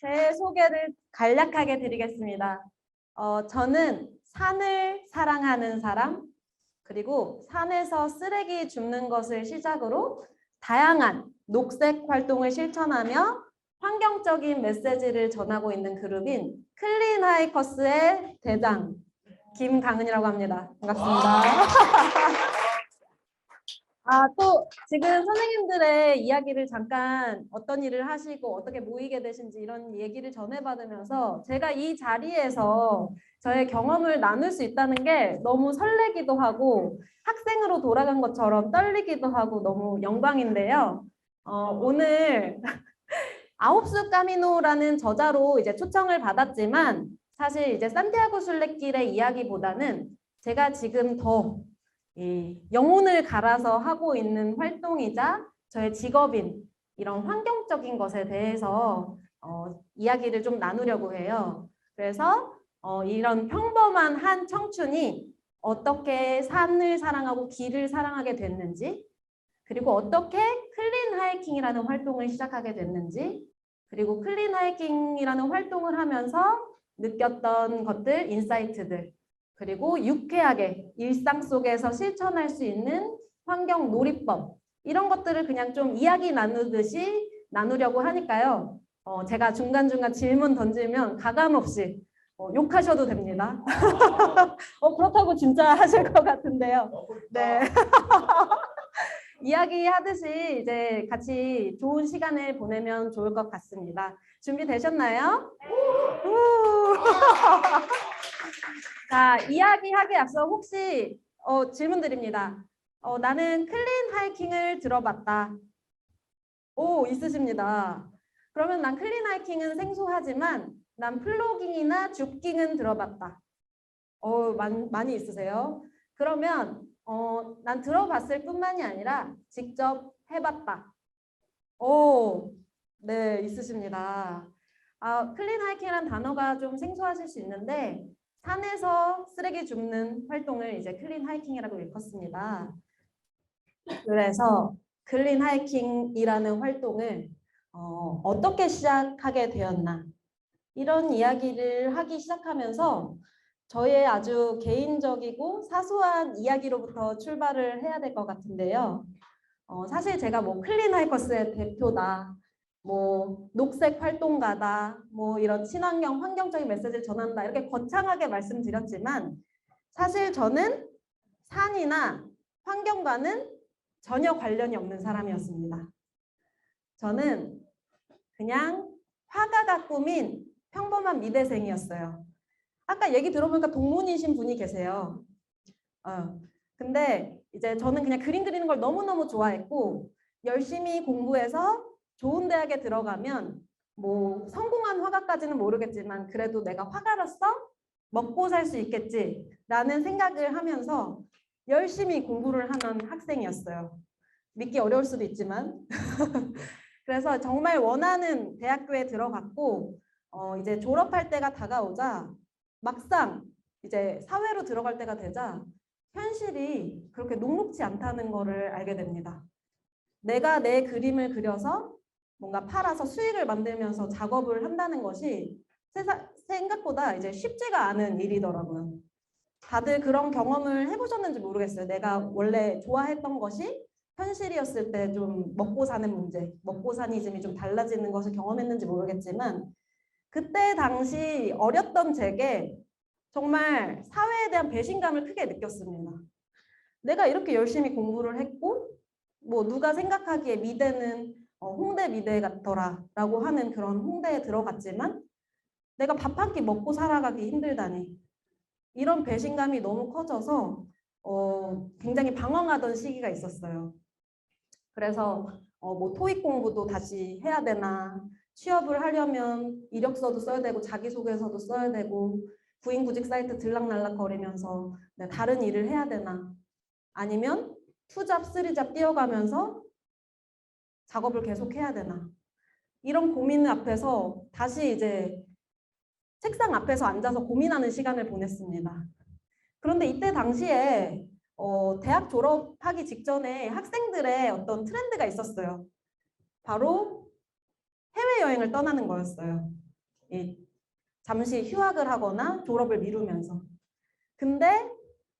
제 소개를 간략하게 드리겠습니다. 저는 산을 사랑하는 사람, 그리고 산에서 쓰레기 줍는 것을 시작으로 다양한 녹색 활동을 실천하며 환경적인 메시지를 전하고 있는 그룹인 클린 하이커스의 대장 김강은이라고 합니다. 반갑습니다. 또 지금 선생님들의 이야기를 잠깐 어떤 일을 하시고 어떻게 모이게 되신지 이런 얘기를 전해받으면서 제가 이 자리에서 저의 경험을 나눌 수 있다는 게 너무 설레기도 하고 학생으로 돌아간 것처럼 떨리기도 하고 너무 영광인데요. 오늘 아홉수 까미노라는 저자로 이제 초청을 받았지만 사실 이제 산티아고 순례길의 이야기보다는 제가 지금 더 영혼을 갈아서 하고 있는 활동이자 저의 직업인 이런 환경적인 것에 대해서 이야기를 좀 나누려고 해요. 그래서 이런 평범한 한 청춘이 어떻게 산을 사랑하고 길을 사랑하게 됐는지, 그리고 어떻게 클린 하이킹이라는 활동을 시작하게 됐는지, 그리고 클린 하이킹이라는 활동을 하면서 느꼈던 것들, 인사이트들, 그리고 유쾌하게 일상 속에서 실천할 수 있는 환경 놀이법, 이런 것들을 그냥 좀 이야기 나누듯이 나누려고 하니까요. 제가 중간중간 질문 던지면 가감없이 욕하셔도 됩니다. 그렇다고 진짜 하실 것 같은데요. 네. 이야기하듯이 이제 같이 좋은 시간을 보내면 좋을 것 같습니다. 준비되셨나요? 자, 이야기하기 앞서 혹시 질문 드립니다. 나는 클린 하이킹을 들어봤다. 오, 있으십니다. 그러면 난 클린 하이킹은 생소하지만 난 플로깅이나 줍깅은 들어봤다. 많이 있으세요? 그러면 난 들어봤을 뿐만이 아니라 직접 해봤다. 오, 네, 있으십니다. 클린 하이킹이라는 단어가 좀 생소하실 수 있는데 산에서 쓰레기 줍는 활동을 이제 클린 하이킹이라고 일컫습니다. 그래서 클린 하이킹이라는 활동을 어떻게 시작하게 되었나, 이런 이야기를 하기 시작하면서 저의 아주 개인적이고 사소한 이야기로부터 출발을 해야 될 것 같은데요. 사실 제가 뭐 클린 하이커스의 대표다, 뭐 녹색 활동가다, 뭐 이런 친환경 환경적인 메시지를 전한다, 이렇게 거창하게 말씀드렸지만 사실 저는 산이나 환경과는 전혀 관련이 없는 사람이었습니다. 저는 그냥 화가가 꾸민 평범한 미대생이었어요. 아까 얘기 들어보니까 동문이신 분이 계세요. 근데 이제 저는 그냥 그림 그리는 걸 너무너무 좋아했고 열심히 공부해서 좋은 대학에 들어가면 뭐 성공한 화가까지는 모르겠지만 그래도 내가 화가로서 먹고 살 수 있겠지라는 생각을 하면서 열심히 공부를 하는 학생이었어요. 믿기 어려울 수도 있지만 그래서 정말 원하는 대학교에 들어갔고 이제 졸업할 때가 다가오자 막상 이제 사회로 들어갈 때가 되자 현실이 그렇게 녹록지 않다는 거를 알게 됩니다. 내가 내 그림을 그려서 뭔가 팔아서 수익을 만들면서 작업을 한다는 것이 생각보다 이제 쉽지가 않은 일이더라고요. 다들 그런 경험을 해보셨는지 모르겠어요. 내가 원래 좋아했던 것이 현실이었을 때 좀 먹고 사는 문제, 먹고 사니즘이 좀 달라지는 것을 경험했는지 모르겠지만 그때 당시 어렸던 제게 정말 사회에 대한 배신감을 크게 느꼈습니다. 내가 이렇게 열심히 공부를 했고 뭐 누가 생각하기에 미대는 홍대 미대 같더라 라고 하는 그런 홍대에 들어갔지만 내가 밥 한 끼 먹고 살아가기 힘들다니, 이런 배신감이 너무 커져서 굉장히 방황하던 시기가 있었어요. 그래서 뭐 토익 공부도 다시 해야 되나, 취업을 하려면 이력서도 써야 되고 자기소개서도 써야 되고 구인구직 사이트 들락날락 거리면서 다른 일을 해야 되나, 아니면 2잡, 3잡 뛰어가면서 작업을 계속 해야 되나, 이런 고민 앞에서 다시 이제 책상 앞에서 앉아서 고민하는 시간을 보냈습니다. 그런데 이때 당시에 대학 졸업하기 직전에 학생들의 어떤 트렌드가 있었어요. 바로 해외여행을 떠나는 거였어요. 잠시 휴학을 하거나 졸업을 미루면서. 근데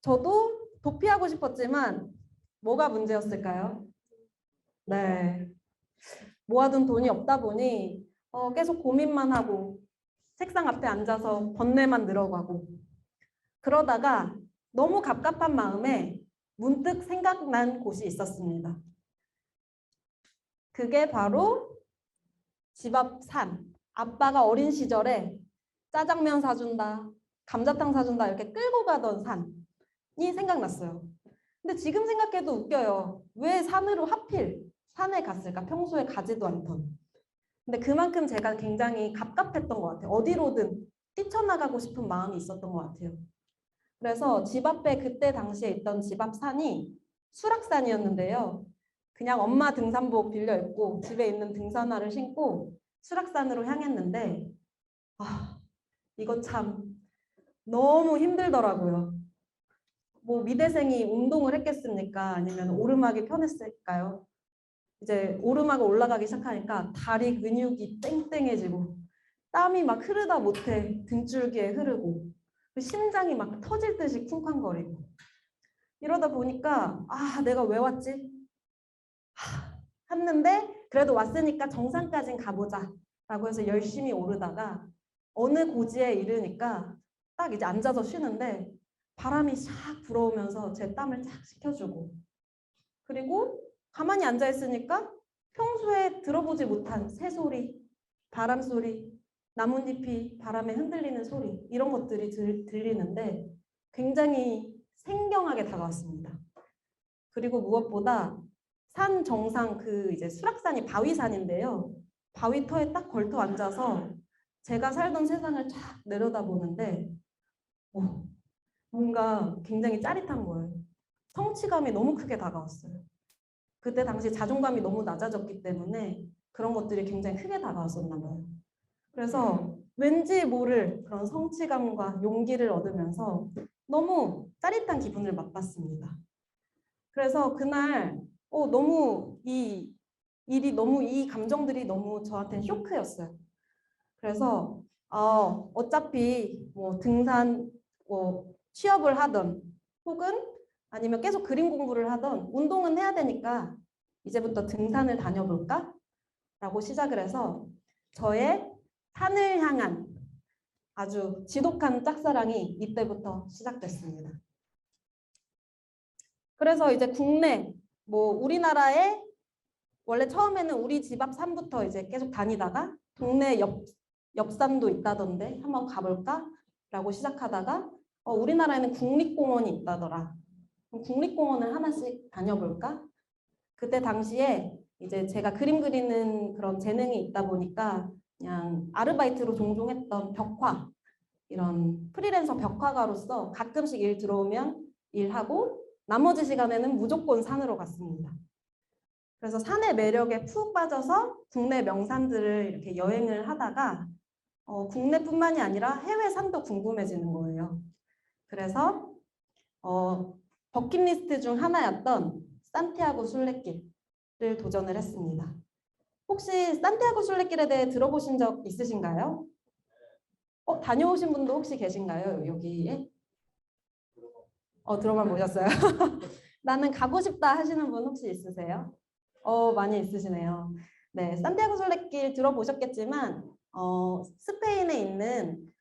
저도 도피하고 싶었지만 뭐가 문제였을까요? 네. 모아둔 돈이 없다 보니 계속 고민만 하고 책상 앞에 앉아서 번뇌만 늘어가고 그러다가 너무 갑갑한 마음에 문득 생각난 곳이 있었습니다. 그게 바로 집 앞 산. 아빠가 어린 시절에 짜장면 사준다, 감자탕 사준다 이렇게 끌고 가던 산이 생각났어요. 근데 지금 생각해도 웃겨요. 왜 산으로 하필 산에 갔을까? 평소에 가지도 않던. 근데 그만큼 제가 굉장히 갑갑했던 것 같아요. 어디로든 뛰쳐나가고 싶은 마음이 있었던 것 같아요. 그래서 집 앞에 그때 당시에 있던 집 앞 산이 수락산이었는데요. 그냥 엄마 등산복 빌려 입고 집에 있는 등산화를 신고 수락산으로 향했는데 이거 참 너무 힘들더라고요. 뭐 미대생이 운동을 했겠습니까? 아니면 오르막이 편했을까요? 이제 오르막을 올라가기 시작하니까 다리 근육이 땡땡해지고 땀이 막 흐르다 못해 등줄기에 흐르고 심장이 막 터질 듯이 쿵쾅거리고 이러다 보니까 내가 왜 왔지? 했는데 그래도 왔으니까 정상까진 가보자 라고 해서 열심히 오르다가 어느 고지에 이르니까 딱 이제 앉아서 쉬는데 바람이 샥 불어오면서 제 땀을 쫙 식혀주고 그리고 가만히 앉아 있으니까 평소에 들어보지 못한 새소리, 바람소리, 나뭇잎이 바람에 흔들리는 소리 이런 것들이 들리는데 굉장히 생경하게 다가왔습니다. 그리고 무엇보다 산 정상 그 이제 수락산이 바위산인데요. 바위터에 딱 걸터 앉아서 제가 살던 세상을 쫙 내려다보는데 뭔가 굉장히 짜릿한 거예요. 성취감이 너무 크게 다가왔어요. 그때 당시 자존감이 너무 낮아졌기 때문에 그런 것들이 굉장히 크게 다가왔었나 봐요. 그래서 왠지 모를 그런 성취감과 용기를 얻으면서 너무 짜릿한 기분을 맛봤습니다. 그래서 그날 너무 이 감정들이 너무 저한테는 쇼크였어요. 그래서 어차피 뭐 등산 취업을 하던 혹은 아니면 계속 그림 공부를 하던 운동은 해야 되니까 이제부터 등산을 다녀볼까? 라고 시작을 해서 저의 산을 향한 아주 지독한 짝사랑이 이때부터 시작됐습니다. 그래서 이제 국내 우리나라에 원래 처음에는 우리 집 앞 산부터 이제 계속 다니다가 동네 옆산도 있다던데 한번 가볼까? 라고 시작하다가 우리나라에는 국립공원이 있다더라. 국립공원을 하나씩 다녀볼까? 그때 당시에 이제 제가 그림 그리는 그런 재능이 있다 보니까 그냥 아르바이트로 종종 했던 벽화 이런 프리랜서 벽화가로서 가끔씩 일 들어오면 일하고 나머지 시간에는 무조건 산으로 갔습니다. 그래서 산의 매력에 푹 빠져서 국내 명산들을 이렇게 여행을 하다가 국내뿐만이 아니라 해외 산도 궁금해지는 거예요. 그래서 버킷리스트 중 하나였던 산티아고 순례길을 도전을 했습니다. 혹시 산티아고 순례길에 대해 들어보신 적 있으신가요? 다녀오신 분도 혹시 계신가요? 여기에? 들어만 보셨어요? 나는 가고 싶다 하시는 분 혹시 있으세요? 많이 있으시네요. 네, 산티아고 순례길 들어보셨겠지만 스페인에 있는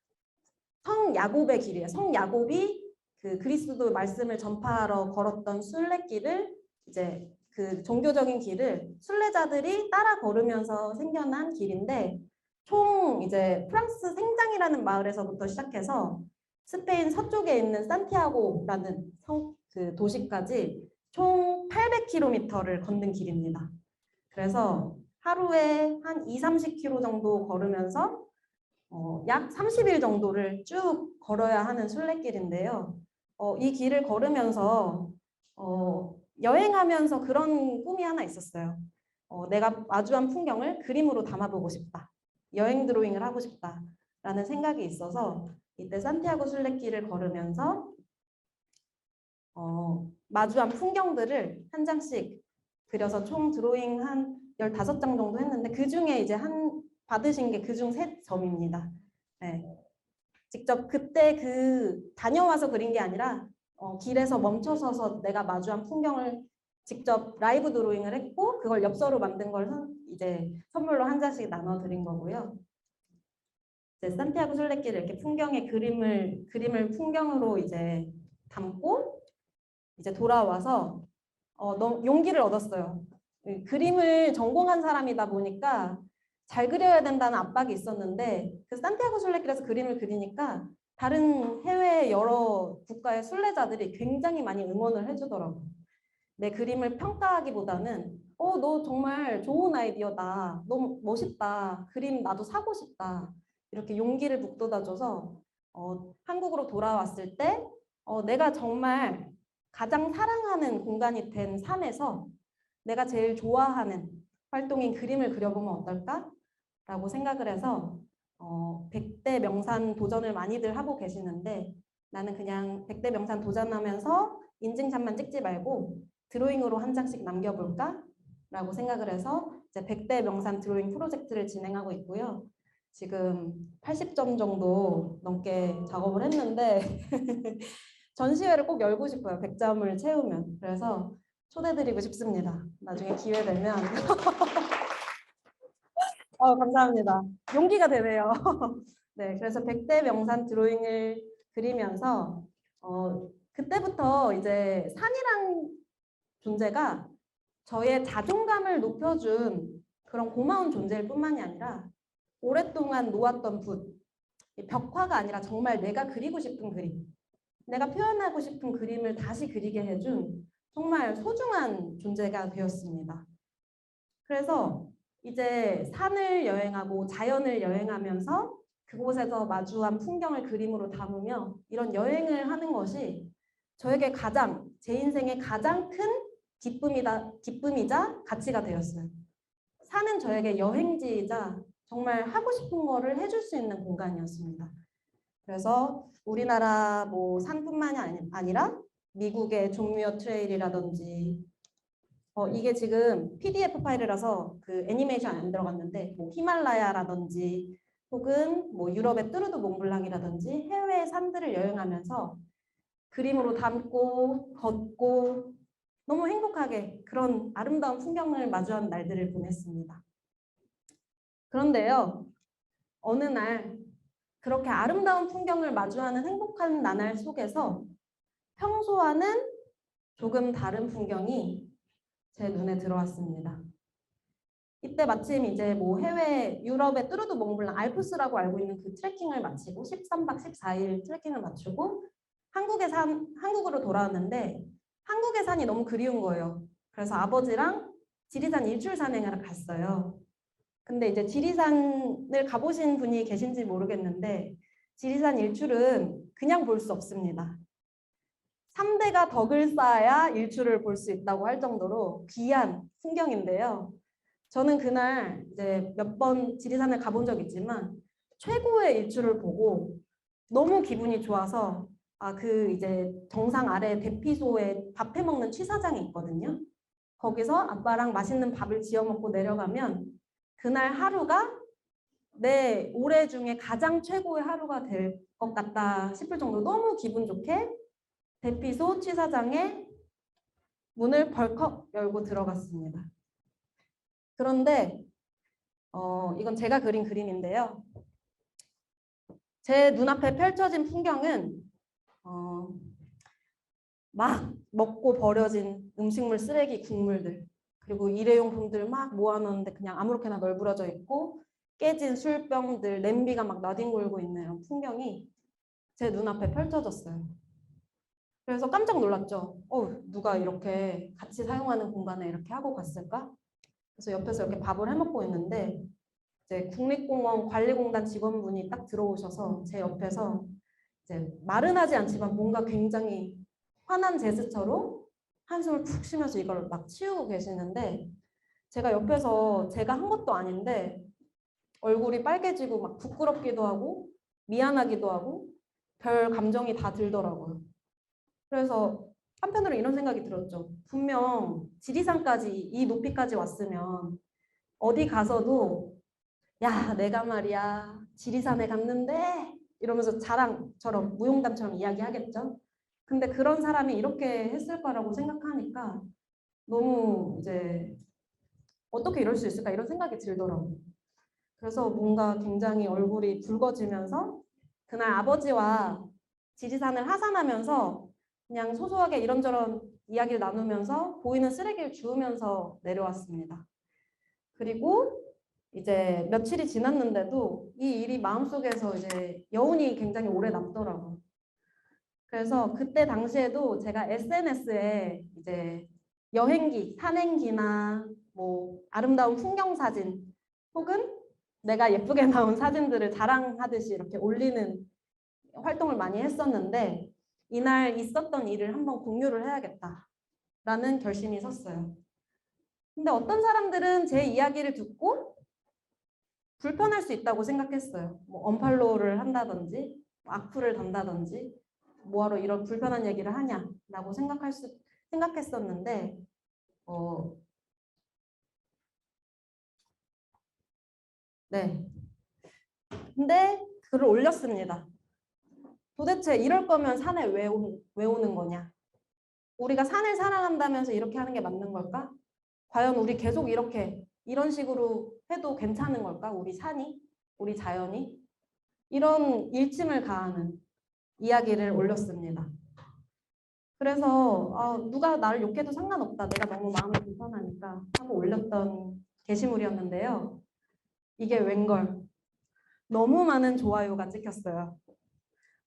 성 야곱의 길이에요. 성 야곱이 그 그리스도 말씀을 전파하러 걸었던 순례길을 이제 그 종교적인 길을 순례자들이 따라 걸으면서 생겨난 길인데 총 이제 프랑스 생장이라는 마을에서부터 시작해서 스페인 서쪽에 있는 산티아고라는 그 도시까지 총 800km를 걷는 길입니다. 그래서 하루에 한 2-30km 정도 걸으면서 약 30일 정도를 쭉 걸어야 하는 순례길인데요. 이 길을 걸으면서 여행하면서 그런 꿈이 하나 있었어요. 내가 마주한 풍경을 그림으로 담아보고 싶다. 여행 드로잉을 하고 싶다라는 생각이 있어서 이때 산티아고 순례길을 걸으면서 마주한 풍경들을 한 장씩 그려서 총 드로잉 한 15장 정도 했는데 그 중에 이제 한 받으신 게 그중 3점입니다. 네. 직접 그때 다녀와서 그린 게 아니라 길에서 멈춰서서 내가 마주한 풍경을 직접 라이브 드로잉을 했고 그걸 엽서로 만든 걸 이제 선물로 한 장씩 나눠 드린 거고요. 이제 산티아고 순례길을 이렇게 그림을 풍경으로 이제 담고 이제 돌아와서 너무 용기를 얻었어요. 그림을 전공한 사람이다 보니까 잘 그려야 된다는 압박이 있었는데 그 산티아고 순례길에서 그림을 그리니까 다른 해외 여러 국가의 순례자들이 굉장히 많이 응원을 해주더라고요. 내 그림을 평가하기보다는 너 정말 좋은 아이디어다. 너무 멋있다. 그림 나도 사고 싶다. 이렇게 용기를 북돋아줘서 한국으로 돌아왔을 때 내가 정말 가장 사랑하는 공간이 된 산에서 내가 제일 좋아하는 활동인 그림을 그려보면 어떨까? 라고 생각을 해서 100대 명산 도전을 많이들 하고 계시는데 나는 그냥 100대 명산 도전하면서 인증샷만 찍지 말고 드로잉으로 한 장씩 남겨볼까? 라고 생각을 해서 이제 100대 명산 드로잉 프로젝트를 진행하고 있고요. 지금 80점 정도 넘게 작업을 했는데 전시회를 꼭 열고 싶어요. 100점을 채우면. 그래서 초대드리고 싶습니다. 나중에 기회 되면. 감사합니다. 용기가 되네요. 네, 그래서 100대 명산 드로잉을 그리면서 그때부터 이제 산이란 존재가 저의 자존감을 높여준 그런 고마운 존재일 뿐만이 아니라 오랫동안 놓았던 벽화가 아니라 정말 내가 그리고 싶은 그림, 내가 표현하고 싶은 그림을 다시 그리게 해준 정말 소중한 존재가 되었습니다. 그래서 이제 산을 여행하고 자연을 여행하면서 그곳에서 마주한 풍경을 그림으로 담으며 이런 여행을 하는 것이 저에게 제 인생의 가장 큰 기쁨이자 가치가 되었어요. 산은 저에게 여행지이자 정말 하고 싶은 거를 해줄 수 있는 공간이었습니다. 그래서 우리나라 산뿐만이 아니라 미국의 존뮤어 트레일이라든지 이게 지금 PDF 파일이라서 그 애니메이션 안 들어갔는데 히말라야라든지 혹은 유럽의 뚜르드 몽블랑이라든지 해외의 산들을 여행하면서 그림으로 담고 걷고 너무 행복하게 그런 아름다운 풍경을 마주한 날들을 보냈습니다. 그런데요, 어느 날 그렇게 아름다운 풍경을 마주하는 행복한 나날 속에서 평소와는 조금 다른 풍경이 제 눈에 들어왔습니다. 이때 마침 이제 해외 유럽의 뚜르드 몽블랑 알프스라고 알고 있는 그 트레킹을 마치고 13박 14일 트레킹을 마치고 한국으로 돌아왔는데 한국의 산이 너무 그리운 거예요. 그래서 아버지랑 지리산 일출 산행을 갔어요. 근데 이제 지리산을 가보신 분이 계신지 모르겠는데 지리산 일출은 그냥 볼 수 없습니다. 3대가 덕을 쌓아야 일출을 볼 수 있다고 할 정도로 귀한 풍경인데요. 저는 그날 이제 몇 번 지리산을 가본 적 있지만 최고의 일출을 보고 너무 기분이 좋아서 이제 정상 아래 대피소에 밥 해먹는 취사장이 있거든요. 거기서 아빠랑 맛있는 밥을 지어 먹고 내려가면 그날 하루가 내 올해 중에 가장 최고의 하루가 될 것 같다 싶을 정도로 너무 기분 좋게 대피소 취사장에 문을 벌컥 열고 들어갔습니다. 그런데 이건 제가 그린 그림인데요. 제 눈앞에 펼쳐진 풍경은 막 먹고 버려진 음식물 쓰레기 국물들 그리고 일회용품들 막 모아놓는데 그냥 아무렇게나 널브러져 있고 깨진 술병들 냄비가 막 나뒹굴고 있는 이런 풍경이 제 눈앞에 펼쳐졌어요. 그래서 깜짝 놀랐죠. 누가 이렇게 같이 사용하는 공간에 이렇게 하고 갔을까? 그래서 옆에서 이렇게 밥을 해먹고 있는데 이제 국립공원 관리공단 직원분이 딱 들어오셔서 제 옆에서 이제 말은 하지 않지만 뭔가 굉장히 화난 제스처로 한숨을 푹 쉬면서 이걸 막 치우고 계시는데 제가 옆에서 제가 한 것도 아닌데 얼굴이 빨개지고 막 부끄럽기도 하고 미안하기도 하고 별 감정이 다 들더라고요. 그래서 한편으로 이런 생각이 들었죠. 분명 지리산까지 이 높이까지 왔으면 어디 가서도 야, 내가 말이야 지리산에 갔는데 이러면서 자랑처럼 무용담처럼 이야기하겠죠. 근데 그런 사람이 이렇게 했을 거라고 생각하니까 너무 이제 어떻게 이럴 수 있을까 이런 생각이 들더라고요. 그래서 뭔가 굉장히 얼굴이 붉어지면서 그날 아버지와 지리산을 하산하면서 그냥 소소하게 이런저런 이야기를 나누면서 보이는 쓰레기를 주우면서 내려왔습니다. 그리고 이제 며칠이 지났는데도 이 일이 마음속에서 이제 여운이 굉장히 오래 남더라고요. 그래서 그때 당시에도 제가 SNS에 이제 여행기, 산행기나 뭐 아름다운 풍경 사진 혹은 내가 예쁘게 나온 사진들을 자랑하듯이 이렇게 올리는 활동을 많이 했었는데 이날 있었던 일을 한번 공유를 해야겠다라는 결심이 섰어요. 근데 어떤 사람들은 제 이야기를 듣고 불편할 수 있다고 생각했어요. 뭐 언팔로우를 한다든지 악플을 단다든지 뭐하러 이런 불편한 얘기를 하냐라고 생각했었는데 네. 근데 글을 올렸습니다. 도대체 이럴 거면 산에 왜 오는 거냐? 우리가 산을 사랑한다면서 이렇게 하는 게 맞는 걸까? 과연 우리 계속 이렇게 이런 식으로 해도 괜찮은 걸까? 우리 산이? 우리 자연이? 이런 일침을 가하는 이야기를 올렸습니다. 그래서 누가 나를 욕해도 상관없다. 내가 너무 마음이 불편하니까 하고 올렸던 게시물이었는데요. 이게 웬걸 너무 많은 좋아요가 찍혔어요.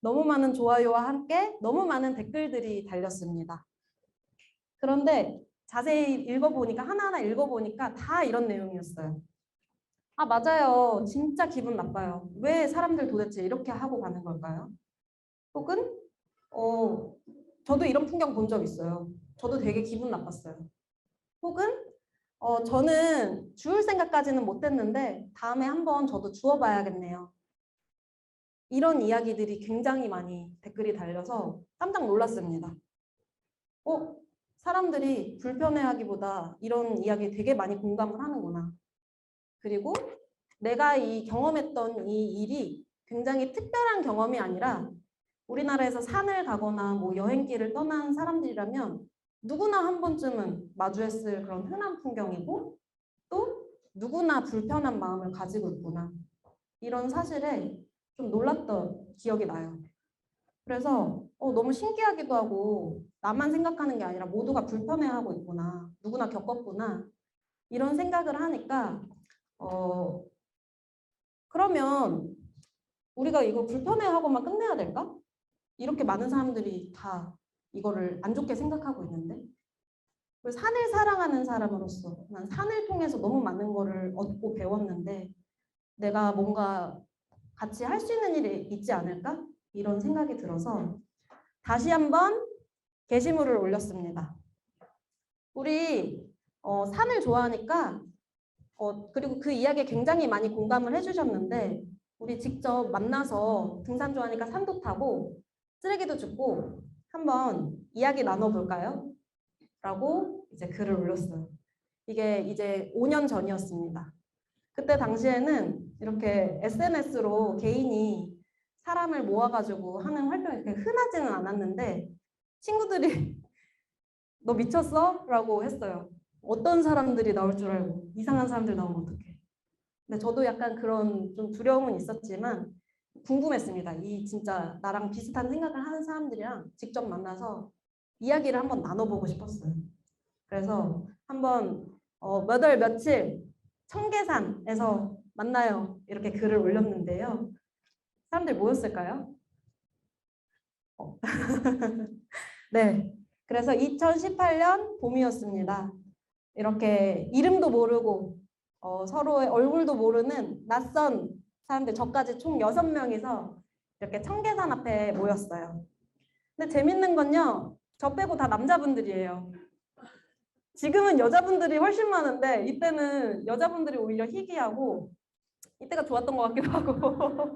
너무 많은 좋아요와 함께 너무 많은 댓글들이 달렸습니다. 그런데 자세히 읽어보니까 하나하나 읽어보니까 다 이런 내용이었어요. 아, 맞아요. 진짜 기분 나빠요. 왜 사람들 도대체 이렇게 하고 가는 걸까요? 혹은 저도 이런 풍경 본 적 있어요. 저도 되게 기분 나빴어요. 혹은 저는 주울 생각까지는 못했는데 다음에 한번 저도 주워봐야겠네요. 이런 이야기들이 굉장히 많이 댓글이 달려서 깜짝 놀랐습니다. 사람들이 불편해하기보다 이런 이야기에 되게 많이 공감을 하는구나. 그리고 내가 경험했던 이 일이 굉장히 특별한 경험이 아니라 우리나라에서 산을 가거나 뭐 여행길을 떠난 사람들이라면 누구나 한 번쯤은 마주했을 그런 흔한 풍경이고 또 누구나 불편한 마음을 가지고 있구나. 이런 사실에 좀 놀랐던 기억이 나요. 그래서 너무 신기하기도 하고 나만 생각하는 게 아니라 모두가 불편해하고 있구나. 누구나 겪었구나. 이런 생각을 하니까 그러면 우리가 이거 불편해하고만 끝내야 될까? 이렇게 많은 사람들이 다 이거를 안 좋게 생각하고 있는데 산을 사랑하는 사람으로서 난 산을 통해서 너무 많은 거를 얻고 배웠는데 내가 뭔가 같이 할 수 있는 일이 있지 않을까? 이런 생각이 들어서 다시 한번 게시물을 올렸습니다. 우리 산을 좋아하니까 그리고 그 이야기에 굉장히 많이 공감을 해주셨는데 우리 직접 만나서 등산 좋아하니까 산도 타고 쓰레기도 줍고 한번 이야기 나눠볼까요? 라고 이제 글을 올렸어요. 이게 이제 5년 전이었습니다. 그때 당시에는 이렇게 SNS로 개인이 사람을 모아가지고 하는 활동이 그렇게 흔하지는 않았는데 친구들이 너 미쳤어? 라고 했어요. 어떤 사람들이 나올 줄 알고 이상한 사람들 나오면 어떡해. 근데 저도 약간 그런 좀 두려움은 있었지만 궁금했습니다. 이 진짜 나랑 비슷한 생각을 하는 사람들이랑 직접 만나서 이야기를 한번 나눠보고 싶었어요. 그래서 한번 몇 월 며칠 청계산에서 만나요. 이렇게 글을 올렸는데요. 사람들 모였을까요? 네. 그래서 2018년 봄이었습니다. 이렇게 이름도 모르고 서로의 얼굴도 모르는 낯선 사람들 저까지 총 6명이서 이렇게 청계산 앞에 모였어요. 근데 재밌는 건요. 저 빼고 다 남자분들이에요. 지금은 여자분들이 훨씬 많은데 이때는 여자분들이 오히려 희귀하고 이때가 좋았던 것 같기도 하고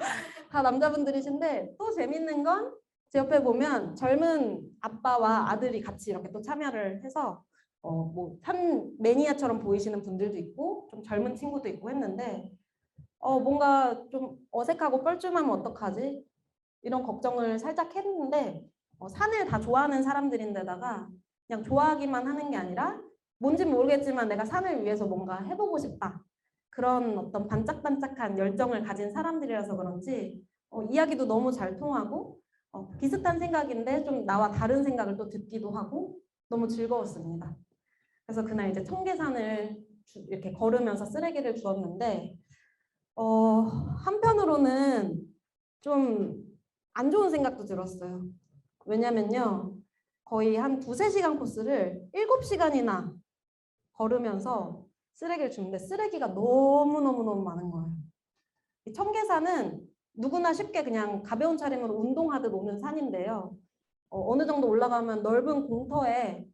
다 남자분들이신데 또 재밌는 건 제 옆에 보면 젊은 아빠와 아들이 같이 이렇게 또 참여를 해서 뭐 산 매니아처럼 보이시는 분들도 있고 좀 젊은 친구도 있고 했는데 뭔가 좀 어색하고 뻘쭘하면 어떡하지? 이런 걱정을 살짝 했는데 산을 다 좋아하는 사람들인데다가 그냥 좋아하기만 하는 게 아니라 뭔진 모르겠지만 내가 산을 위해서 뭔가 해보고 싶다. 그런 어떤 반짝반짝한 열정을 가진 사람들이라서 그런지 이야기도 너무 잘 통하고 비슷한 생각인데 좀 나와 다른 생각을 또 듣기도 하고 너무 즐거웠습니다. 그래서 그날 이제 청계산을 이렇게 걸으면서 쓰레기를 주웠는데 한편으로는 좀 안 좋은 생각도 들었어요. 왜냐면요. 거의 한 2~3시간 코스를 7시간이나 걸으면서 쓰레기를 주는데 쓰레기가 너무너무너무 많은 거예요. 이 청계산은 누구나 쉽게 그냥 가벼운 차림으로 운동하듯 오는 산인데요. 어느 정도 올라가면 넓은 공터에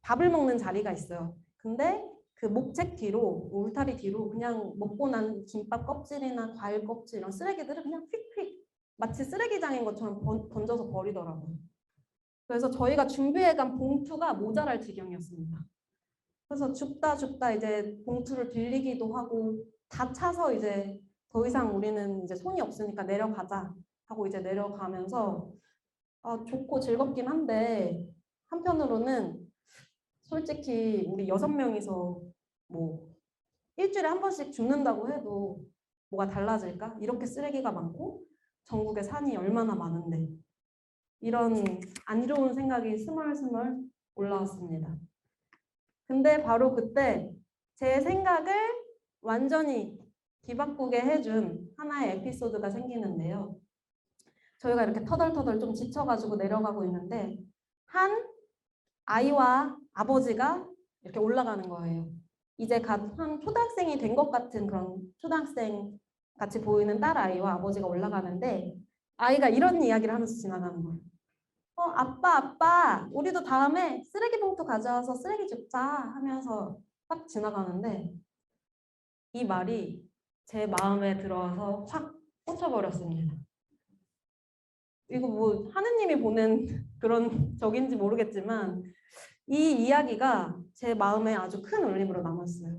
밥을 먹는 자리가 있어요. 근데 그 목책 뒤로, 울타리 뒤로 그냥 먹고 난 김밥 껍질이나 과일 껍질 이런 쓰레기들을 그냥 휙휙 마치 쓰레기장인 것처럼 던져서 버리더라고요. 그래서 저희가 준비해간 봉투가 모자랄 지경이었습니다. 그래서 줍다 이제 봉투를 빌리기도 하고 다 차서 이제 더 이상 우리는 이제 손이 없으니까 내려가자 하고 이제 내려가면서 좋고 즐겁긴 한데 한편으로는 솔직히 우리 6명이서 뭐 일주일에 한 번씩 죽는다고 해도 뭐가 달라질까? 이렇게 쓰레기가 많고 전국에 산이 얼마나 많은데 이런 안 좋은 생각이 스멀스멀 올라왔습니다. 근데 바로 그때 제 생각을 완전히 뒤바꾸게 해준 하나의 에피소드가 생기는데요. 저희가 이렇게 터덜터덜 좀 지쳐가지고 내려가고 있는데 한 아이와 아버지가 이렇게 올라가는 거예요. 이제 한 초등학생이 된 것 같은 그런 초등학생 같이 보이는 딸 아이와 아버지가 올라가는데 아이가 이런 이야기를 하면서 지나가는 거예요. 아빠, 우리도 다음에 쓰레기 봉투 가져와서 쓰레기 줍자 하면서 딱 지나가는데 이 말이 제 마음에 들어와서 확 꽂혀버렸습니다. 이거 뭐 하느님이 보낸 그런 적인지 모르겠지만 이 이야기가 제 마음에 아주 큰 울림으로 남았어요.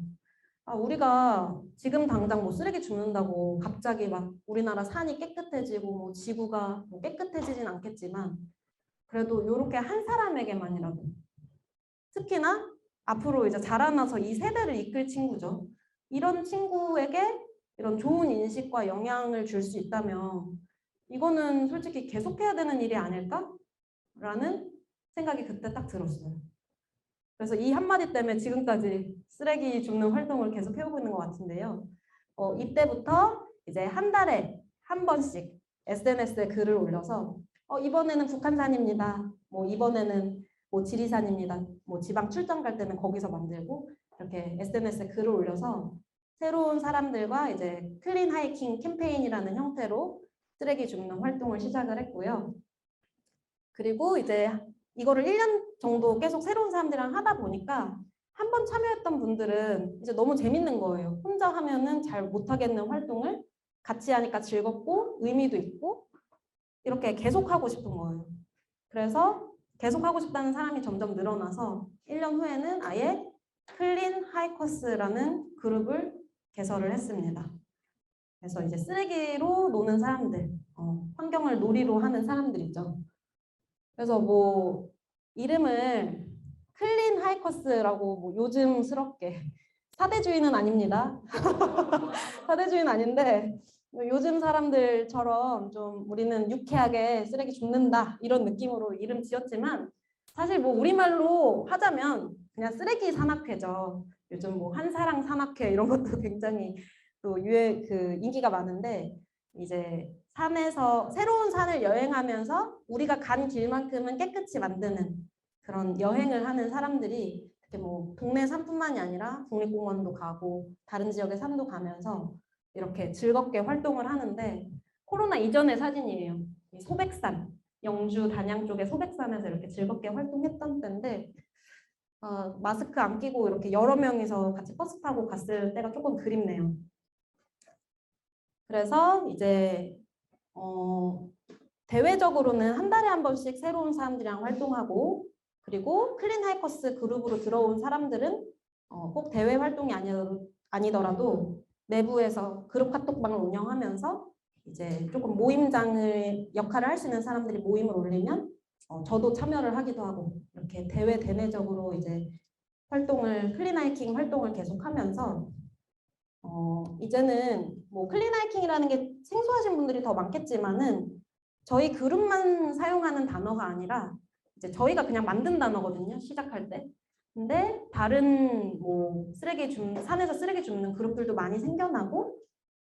우리가 지금 당장 뭐 쓰레기 줍는다고 갑자기 막 우리나라 산이 깨끗해지고 뭐 지구가 뭐 깨끗해지진 않겠지만 그래도 이렇게 한 사람에게만이라도 특히나 앞으로 이제 자라나서 이 세대를 이끌 친구죠. 이런 친구에게 이런 좋은 인식과 영향을 줄 수 있다면 이거는 솔직히 계속해야 되는 일이 아닐까라는 생각이 그때 딱 들었어요. 그래서 이 한마디 때문에 지금까지 쓰레기 줍는 활동을 계속 해오고 있는 것 같은데요. 이때부터 이제 한 달에 한 번씩 SNS에 글을 올려서 이번에는 북한산입니다. 뭐 이번에는 뭐 지리산입니다. 뭐 지방 출장 갈 때는 거기서 만들고 이렇게 SNS에 글을 올려서 새로운 사람들과 이제 클린 하이킹 캠페인이라는 형태로 쓰레기 줍는 활동을 시작을 했고요. 그리고 이제 이거를 1년 정도 계속 새로운 사람들이랑 하다 보니까 한 번 참여했던 분들은 이제 너무 재밌는 거예요. 혼자 하면은 잘 못하겠는 활동을 같이 하니까 즐겁고 의미도 있고 이렇게 계속하고 싶은 거예요. 그래서 계속하고 싶다는 사람이 점점 늘어나서 1년 후에는 아예 클린 하이커스라는 그룹을 개설을 했습니다. 그래서 이제 쓰레기로 노는 사람들, 환경을 놀이로 하는 사람들이죠. 그래서 뭐 이름을 클린 하이커스라고 뭐 요즘스럽게 사대주의는 아닙니다. 사대주의는 아닌데 요즘 사람들처럼 좀 우리는 유쾌하게 쓰레기 줍는다 이런 느낌으로 이름 지었지만 사실 뭐 우리말로 하자면 그냥 쓰레기 산악회죠. 요즘 뭐 한사랑 산악회 이런 것도 굉장히 또 인기가 많은데 이제 산에서 새로운 산을 여행하면서 우리가 간 길만큼은 깨끗이 만드는 그런 여행을 하는 사람들이 이렇게 뭐 동네 산뿐만이 아니라 국립공원도 가고 다른 지역의 산도 가면서 이렇게 즐겁게 활동을 하는데 코로나 이전의 사진이에요. 소백산, 영주 단양 쪽의 소백산에서 이렇게 즐겁게 활동했던 때인데 마스크 안 끼고 이렇게 여러 명이서 같이 버스 타고 갔을 때가 조금 그립네요. 그래서 이제 대외적으로는 한 달에 한 번씩 새로운 사람들이랑 활동하고 그리고 클린 하이커스 그룹으로 들어온 사람들은 꼭 대외 활동이 아니더라도 내부에서 그룹 카톡방을 운영하면서 이제 조금 모임장을 역할을 할 수 있는 사람들이 모임을 올리면 저도 참여를 하기도 하고 이렇게 대외 대내적으로 이제 활동을 클린하이킹 활동을 계속하면서 이제는 뭐 클린하이킹이라는 게 생소하신 분들이 더 많겠지만은 저희 그룹만 사용하는 단어가 아니라 이제 저희가 그냥 만든 단어거든요. 시작할 때. 근데 다른 뭐 산에서 쓰레기 줍는 그룹들도 많이 생겨나고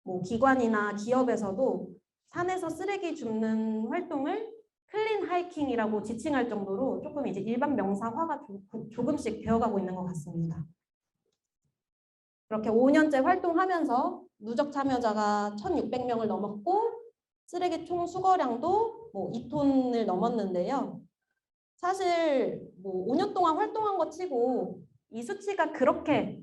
뭐 기관이나 기업에서도 산에서 쓰레기 줍는 활동을 클린 하이킹이라고 지칭할 정도로 조금 이제 일반 명사화가 조금씩 되어가고 있는 것 같습니다. 그렇게 5년째 활동하면서 누적 참여자가 1,600명을 넘었고 쓰레기 총 수거량도 뭐 2톤을 넘었는데요. 사실 뭐 5년 동안 활동한 것 치고 이 수치가 그렇게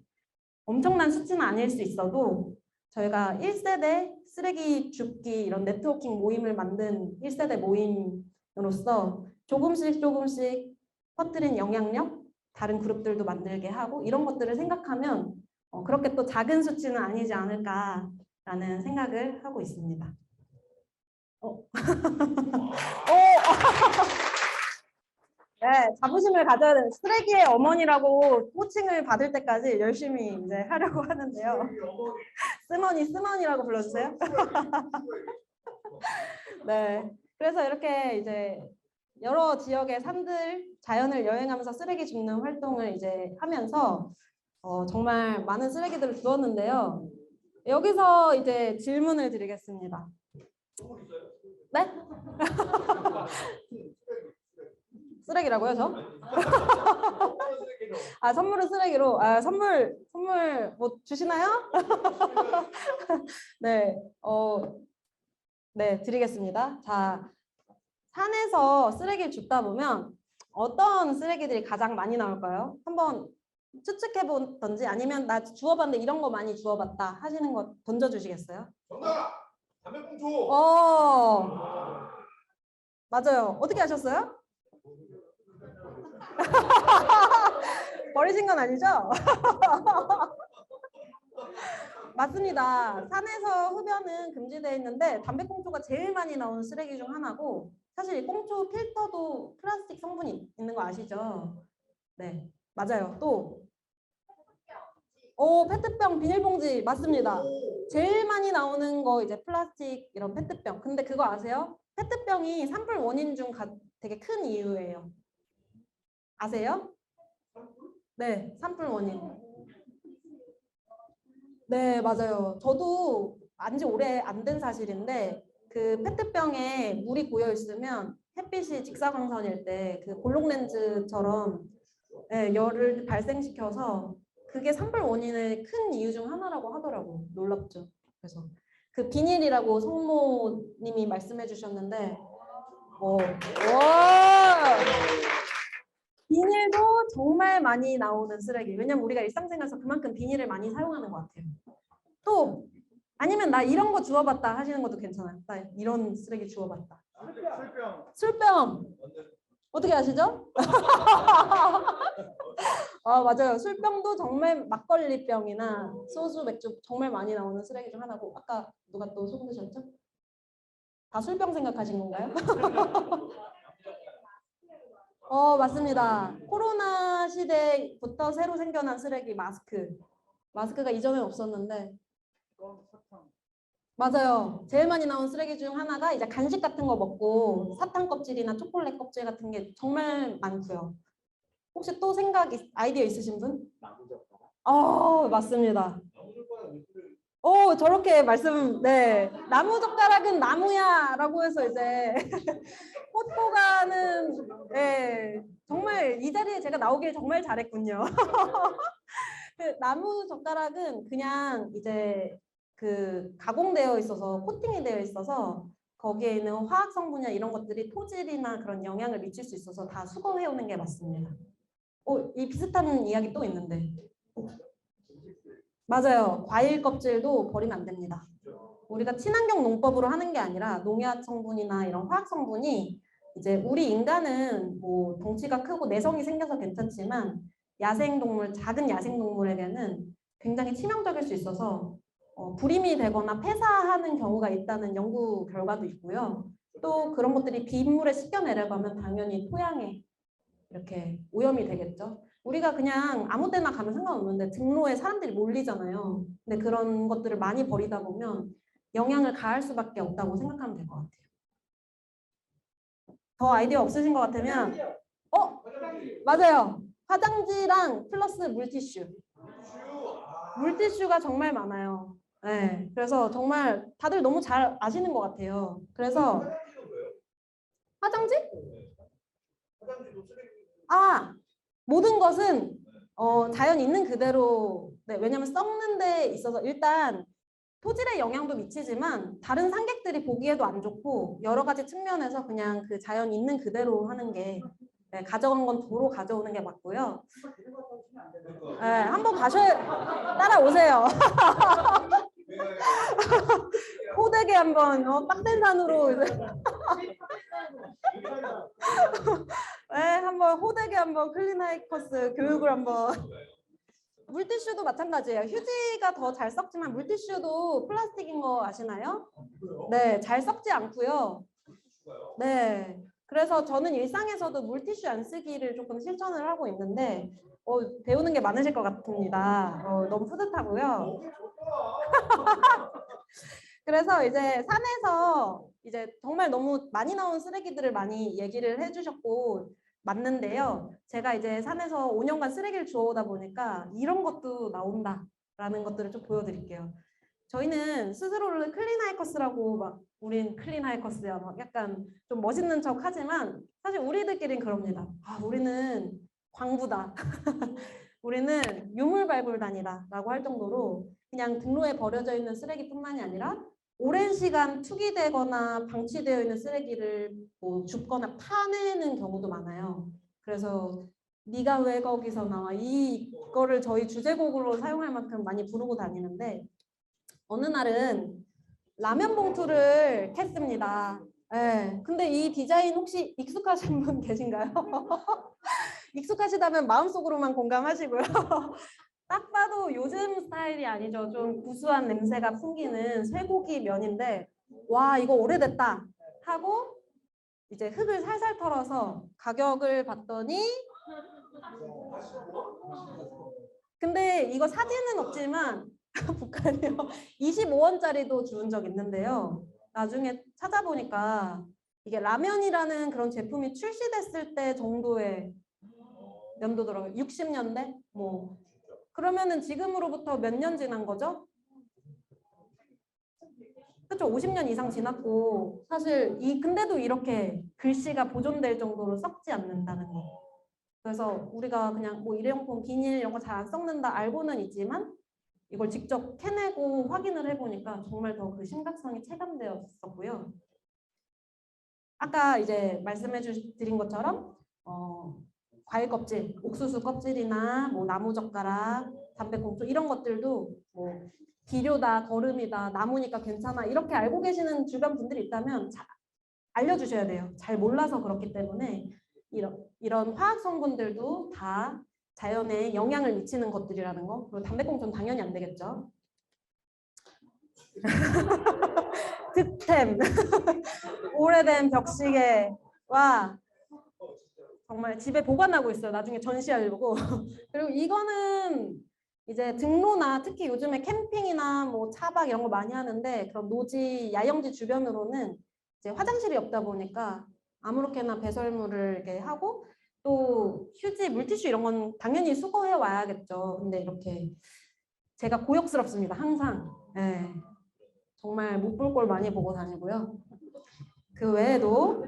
엄청난 수치는 아닐 수 있어도 저희가 1세대 쓰레기 줍기 이런 네트워킹 모임을 만든 1세대 모임으로서 조금씩 퍼뜨린 영향력, 다른 그룹들도 만들게 하고 이런 것들을 생각하면 그렇게 또 작은 수치는 아니지 않을까라는 생각을 하고 있습니다. 네, 자부심을 가져야 되는 쓰레기의 어머니라고 호칭을 받을 때까지 열심히 이제 하려고 하는데요. 스머니라고 불러주세요. 네, 그래서 이렇게 이제 여러 지역의 산들, 자연을 여행하면서 쓰레기 줍는 활동을 이제 하면서 정말 많은 쓰레기들을 주웠는데요. 여기서 이제 질문을 드리겠습니다. 네? 쓰레기라고요, 저? 아, 선물은 쓰레기로. 아, 선물 뭐 주시나요? 네, 네, 드리겠습니다. 자, 산에서 쓰레기를 줍다 보면 어떤 쓰레기들이 가장 많이 나올까요? 한번 추측해 보던지 아니면 나 주워봤는데 이런 거 많이 주워봤다 하시는 거 던져주시겠어요? 정답! 담배꽁초! 맞아요. 어떻게 하셨어요? 버리신 건 아니죠? 맞습니다. 산에서 흡연은 금지되어 있는데 담배꽁초가 제일 많이 나오는 쓰레기 중 하나고 사실 꽁초 필터도 플라스틱 성분이 있는 거 아시죠? 네, 맞아요. 또 페트병, 비닐봉지 맞습니다. 제일 많이 나오는 거 이제 플라스틱 이런 페트병. 근데 그거 아세요? 페트병이 산불 원인 중 되게 큰 이유예요. 아세요? 네, 산불 원인. 네, 맞아요. 저도 안지 오래 안 된 사실인데 그 페트병에 물이 고여 있으면 햇빛이 직사광선일 때 그 볼록 렌즈처럼 열을 발생시켜서 그게 산불 원인의 큰 이유 중 하나라고 하더라고요. 놀랍죠. 그래서 그 비닐이라고 성모님이 말씀해 주셨는데 비닐도 정말 많이 나오는 쓰레기. 왜냐면 우리가 일상생활에서 그만큼 비닐을 많이 사용하는 것 같아요. 또 아니면 나 이런 거 주워봤다 하시는 것도 괜찮아요. 나 이런 쓰레기 주워봤다. 술병. 어떻게 아시죠? 아, 맞아요. 술병도 정말 막걸리병이나 소주, 맥주 정말 많이 나오는 쓰레기 중 하나고 아까 누가 또 손 드셨죠? 다 술병 생각하신 건가요? 맞습니다. 코로나 시대부터 새로 생겨난 쓰레기 마스크. 마스크가 이전엔 없었는데 맞아요. 제일 많이 나온 쓰레기 중 하나가 이제 간식 같은 거 먹고 사탕 껍질이나 초콜릿 껍질 같은 게 정말 많고요. 혹시 또 아이디어 있으신 분? 맞습니다. 저렇게 네. 나무젓가락은 나무야라고 해서 이제 꽃보가는 네, 정말 이 자리에 제가 나오길 정말 잘했군요. 그 나무젓가락은 그냥 이제 그 가공되어 있어서 코팅이 되어 있어서 거기에 있는 화학 성분이나 이런 것들이 토질이나 그런 영향을 미칠 수 있어서 다 수거해 오는 게 맞습니다. 이 비슷한 이야기 또 있는데. 맞아요. 과일 껍질도 버리면 안 됩니다. 우리가 친환경 농법으로 하는 게 아니라 농약 성분이나 이런 화학 성분이 이제 우리 인간은 뭐 덩치가 크고 내성이 생겨서 괜찮지만 작은 야생동물에게는 굉장히 치명적일 수 있어서 불임이 되거나 폐사하는 경우가 있다는 연구 결과도 있고요. 또 그런 것들이 빗물에 씻겨내려고 하면 당연히 토양에 이렇게 오염이 되겠죠. 우리가 그냥 아무 때나 가면 상관없는데 등로에 사람들이 몰리잖아요. 근데 그런 것들을 많이 버리다 보면 영향을 가할 수밖에 없다고 생각하면 될 것 같아요. 더 아이디어 없으신 것 같으면 맞아요. 화장지랑 플러스 물티슈. 물티슈가 정말 많아요. 네, 그래서 정말 다들 너무 잘 아시는 것 같아요. 그래서 화장지? 화장지도 쓰레기. 모든 것은 자연 있는 그대로. 네, 왜냐하면 썩는 데 있어서 일단 토질에 영향도 미치지만 다른 상객들이 보기에도 안 좋고 여러 가지 측면에서 그냥 그 자연 있는 그대로 하는 게 가져간 건 도로 가져오는 게 맞고요. 네, 한번 따라오세요. 호되게 한번 빡센산으로 이제 한번 호되게 한번 클린하이커스 교육을 한번. 물티슈도 마찬가지예요. 휴지가 더 잘 썩지만 물티슈도 플라스틱인 거 아시나요? 네, 잘 썩지 않고요. 네, 그래서 저는 일상에서도 물티슈 안 쓰기를 조금 실천을 하고 있는데 배우는 게 많으실 것 같습니다. 너무 뿌듯하고요. 그래서 이제 산에서 이제 정말 너무 많이 나온 쓰레기들을 많이 얘기를 해주셨고 맞는데요. 제가 이제 산에서 5년간 쓰레기를 주워오다 보니까 이런 것도 나온다라는 것들을 좀 보여드릴게요. 저희는 스스로를 클린하이커스라고 막 우린 클린하이커스야 막 약간 좀 멋있는 척 하지만 사실 우리들끼리는 그럽니다. 우리는 광부다. 우리는 유물발굴단이다 라고 할 정도로 그냥 등로에 버려져 있는 쓰레기뿐만이 아니라 오랜 시간 투기되거나 방치되어 있는 쓰레기를 뭐 줍거나 파내는 경우도 많아요. 그래서 네가 왜 거기서 나와 이거를 저희 주제곡으로 사용할 만큼 많이 부르고 다니는데 어느 날은 라면 봉투를 캤습니다. 네, 근데 이 디자인 혹시 익숙하신 분 계신가요? 익숙하시다면 마음속으로만 공감하시고요. 딱 봐도 요즘 스타일이 아니죠. 좀 구수한 냄새가 풍기는 쇠고기 면인데 와 이거 오래됐다 하고 이제 흙을 살살 털어서 가격을 봤더니 근데 이거 사진은 없지만 북한이요. 25원짜리도 주운 적 있는데요. 나중에 찾아보니까 이게 라면이라는 그런 제품이 출시됐을 때 정도의 연도더라고요. 60년대? 뭐 그러면은 지금으로부터 몇 년 지난 거죠? 그렇죠. 50년 이상 지났고 사실 근데도 이렇게 글씨가 보존될 정도로 썩지 않는다는 거. 그래서 우리가 그냥 뭐 일회용품 비닐 이런 거 잘 안 썩는다 알고는 있지만 이걸 직접 캐내고 확인을 해보니까 정말 더 그 심각성이 체감되었었고요. 아까 이제 말씀해 드린 것처럼 과일 껍질, 옥수수 껍질이나 뭐 나무 젓가락, 담배꽁초 이런 것들도 뭐 비료다, 거름이다, 나무니까 괜찮아 이렇게 알고 계시는 주변 분들이 있다면 알려주셔야 돼요. 잘 몰라서 그렇기 때문에 이런 화학 성분들도 다 자연에 영향을 미치는 것들이라는 거. 그리고 담배꽁초는 당연히 안 되겠죠. 득템 오래된 벽시계와 정말 집에 보관하고 있어요. 나중에 전시하려고. 그리고 이거는 이제 등로나 특히 요즘에 캠핑이나 뭐 차박 이런 거 많이 하는데 그런 노지, 야영지 주변으로는 이제 화장실이 없다 보니까 아무렇게나 배설물을 이렇게 하고 또 휴지, 물티슈 이런 건 당연히 수거해 와야겠죠. 근데 이렇게 제가 고역스럽습니다. 항상. 네. 정말 못 볼 걸 많이 보고 다니고요. 그 외에도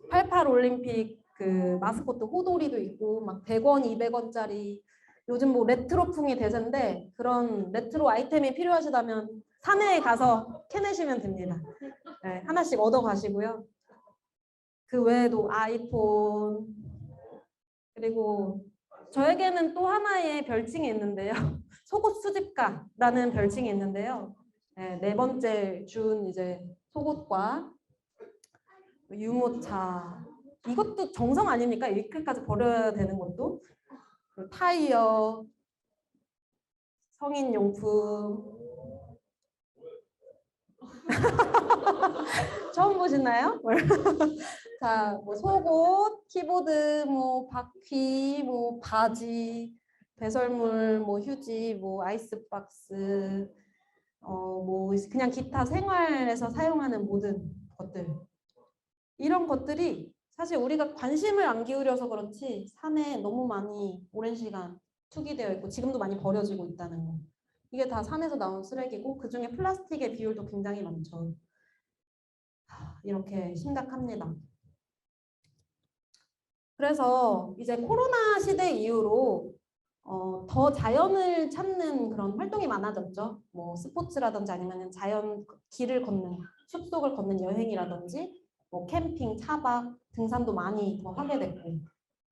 88 올림픽 그 마스코트 호돌이도 있고 막 100원, 200원짜리 요즘 뭐 레트로풍이 대세인데 그런 레트로 아이템이 필요하시다면 산에 가서 캐내시면 됩니다. 네, 하나씩 얻어 가시고요. 그 외에도 아이폰 그리고 저에게는 또 하나의 별칭이 있는데요. 속옷 수집가라는 별칭이 있는데요. 네 번째 준 이제 속옷과 유모차 이것도 정성 아닙니까? 이렇게까지 버려야 되는 것도 타이어 성인용품. 처음 보시나요? 자, 뭐 속옷, 키보드, 뭐 바퀴, 뭐 바지, 배설물, 뭐 휴지, 뭐 아이스박스, 뭐 그냥 기타 생활에서 사용하는 모든 것들. 이런 것들이 사실 우리가 관심을 안 기울여서 그렇지 산에 너무 많이 오랜 시간 투기되어 있고 지금도 많이 버려지고 있다는 거. 이게 다 산에서 나온 쓰레기고 그중에 플라스틱의 비율도 굉장히 많죠. 이렇게 심각합니다. 그래서 이제 코로나 시대 이후로 더 자연을 찾는 그런 활동이 많아졌죠. 뭐 스포츠라든지 아니면 자연 길을 걷는, 숲속을 걷는 여행이라든지 뭐 캠핑, 차박, 등산도 많이 더 하게 됐고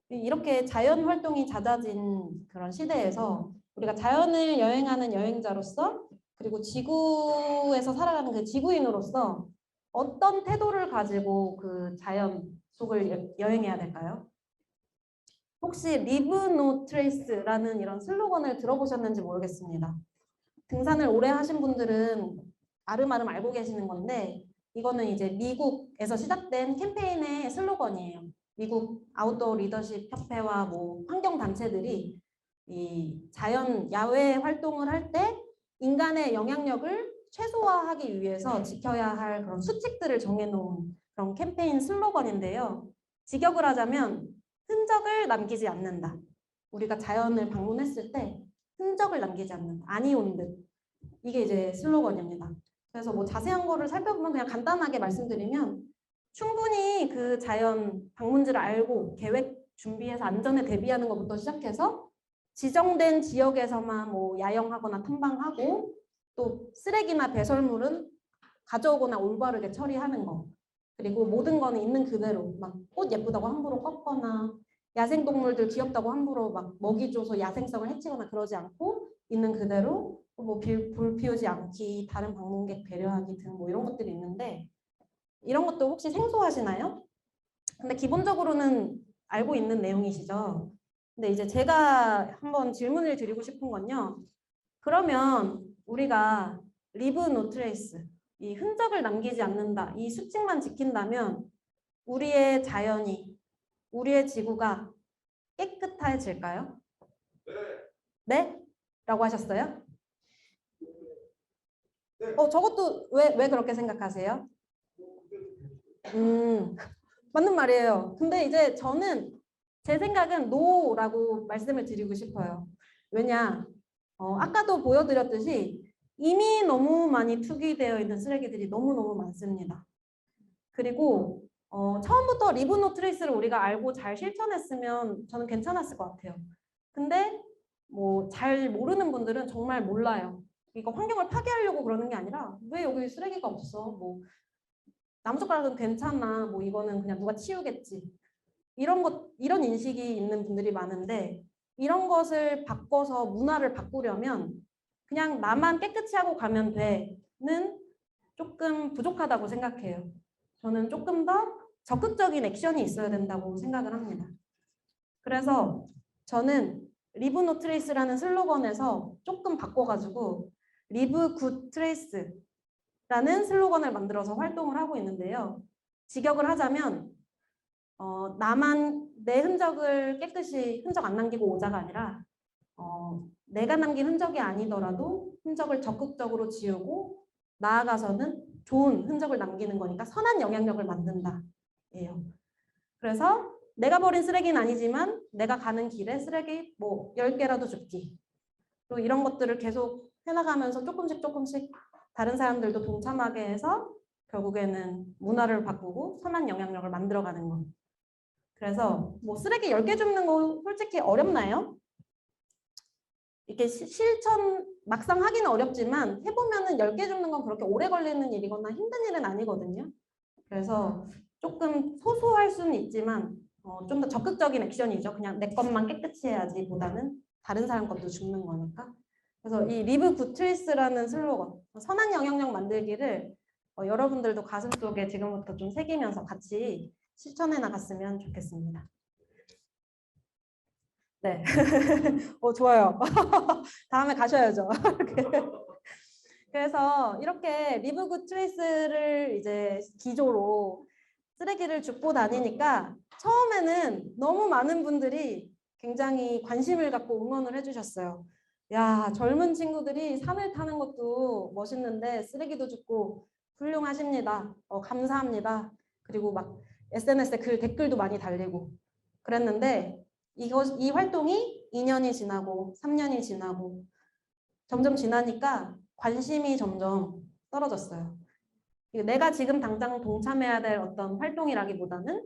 이렇게 자연 활동이 잦아진 그런 시대에서 우리가 자연을 여행하는 여행자로서 그리고 지구에서 살아가는 그 지구인으로서 어떤 태도를 가지고 그 자연 속을 여행해야 될까요? 혹시 Leave No Trace라는 이런 슬로건을 들어보셨는지 모르겠습니다. 등산을 오래 하신 분들은 아름아름 알고 계시는 건데 이거는 이제 미국에서 시작된 캠페인의 슬로건이에요. 미국 아웃도어 리더십 협회와 뭐 환경 단체들이 이 자연 야외 활동을 할 때 인간의 영향력을 최소화하기 위해서 지켜야 할 그런 수칙들을 정해놓은 그런 캠페인 슬로건인데요. 직역을 하자면 흔적을 남기지 않는다. 우리가 자연을 방문했을 때 흔적을 남기지 않는다. 아니 온 듯. 이게 이제 슬로건입니다. 그래서 뭐 자세한 거를 살펴보면 그냥 간단하게 말씀드리면 충분히 그 자연 방문지를 알고 계획 준비해서 안전에 대비하는 것부터 시작해서 지정된 지역에서만 뭐 야영하거나 탐방하고 또 쓰레기나 배설물은 가져오거나 올바르게 처리하는 거. 그리고 모든 거는 있는 그대로 막 꽃 예쁘다고 함부로 꺾거나 야생동물들 귀엽다고 함부로 막 먹이 줘서 야생성을 해치거나 그러지 않고 있는 그대로 뭐 불 피우지 않기, 다른 방문객 배려하기 등 뭐 이런 것들이 있는데 이런 것도 혹시 생소하시나요? 근데 기본적으로는 알고 있는 내용이시죠. 근데 이제 제가 한번 질문을 드리고 싶은 건요. 그러면 우리가 Leave No Trace, 이 흔적을 남기지 않는다, 이 수칙만 지킨다면 우리의 자연이, 우리의 지구가 깨끗해질까요? 네? 라고 하셨어요? 저것도 왜 그렇게 생각하세요? 맞는 말이에요. 근데 이제 저는 제 생각은 노라고 말씀을 드리고 싶어요. 왜냐? 아까도 보여드렸듯이 이미 너무 많이 투기되어 있는 쓰레기들이 너무너무 많습니다. 그리고 처음부터 리브 노 트레이스를 우리가 알고 잘 실천했으면 저는 괜찮았을 것 같아요. 근데 뭐 잘 모르는 분들은 정말 몰라요. 이거 환경을 파괴하려고 그러는 게 아니라 왜 여기 쓰레기가 없어? 뭐 나무젓가락은 괜찮아. 뭐 이거는 그냥 누가 치우겠지. 이런 인식이 있는 분들이 많은데 이런 것을 바꿔서 문화를 바꾸려면 그냥 나만 깨끗이 하고 가면 돼는 조금 부족하다고 생각해요. 저는 조금 더 적극적인 액션이 있어야 된다고 생각을 합니다. 그래서 저는 리브 노 트레이스라는 슬로건에서 조금 바꿔가지고 리브 굿 트레이스라는 슬로건을 만들어서 활동을 하고 있는데요. 직역을 하자면 나만 내 흔적을 깨끗이 흔적 안 남기고 오자가 아니라 내가 남긴 흔적이 아니더라도 흔적을 적극적으로 지우고 나아가서는 좋은 흔적을 남기는 거니까 선한 영향력을 만든다. 예요. 그래서 내가 버린 쓰레기는 아니지만 내가 가는 길에 쓰레기 뭐 10개라도 줍기. 또 이런 것들을 계속 해나가면서 조금씩 다른 사람들도 동참하게 해서 결국에는 문화를 바꾸고 선한 영향력을 만들어가는 거. 그래서 뭐 쓰레기 10개 줍는 거 솔직히 어렵나요? 이렇게 실천 막상 하기는 어렵지만 해보면은 10개 줍는 건 그렇게 오래 걸리는 일이거나 힘든 일은 아니거든요. 그래서 조금 소소할 수는 있지만 좀 더 적극적인 액션이죠. 그냥 내 것만 깨끗이 해야지 보다는 다른 사람 것도 줍는 거니까. 그래서 이 리브 굿트리스라는 슬로건, 선한 영향력 만들기를 여러분들도 가슴속에 지금부터 좀 새기면서 같이 실천해 나갔으면 좋겠습니다. 네. 좋아요. 다음에 가셔야죠. 그래서 이렇게 리브 굿 트레이스를 이제 기조로 쓰레기를 줍고 다니니까 처음에는 너무 많은 분들이 굉장히 관심을 갖고 응원을 해주셨어요. 야, 젊은 친구들이 산을 타는 것도 멋있는데 쓰레기도 줍고 훌륭하십니다. 감사합니다. 그리고 막 SNS에 댓글도 많이 달리고 그랬는데 이 활동이 2년이 지나고 3년이 지나고 점점 지나니까 관심이 점점 떨어졌어요. 내가 지금 당장 동참해야 될 어떤 활동이라기보다는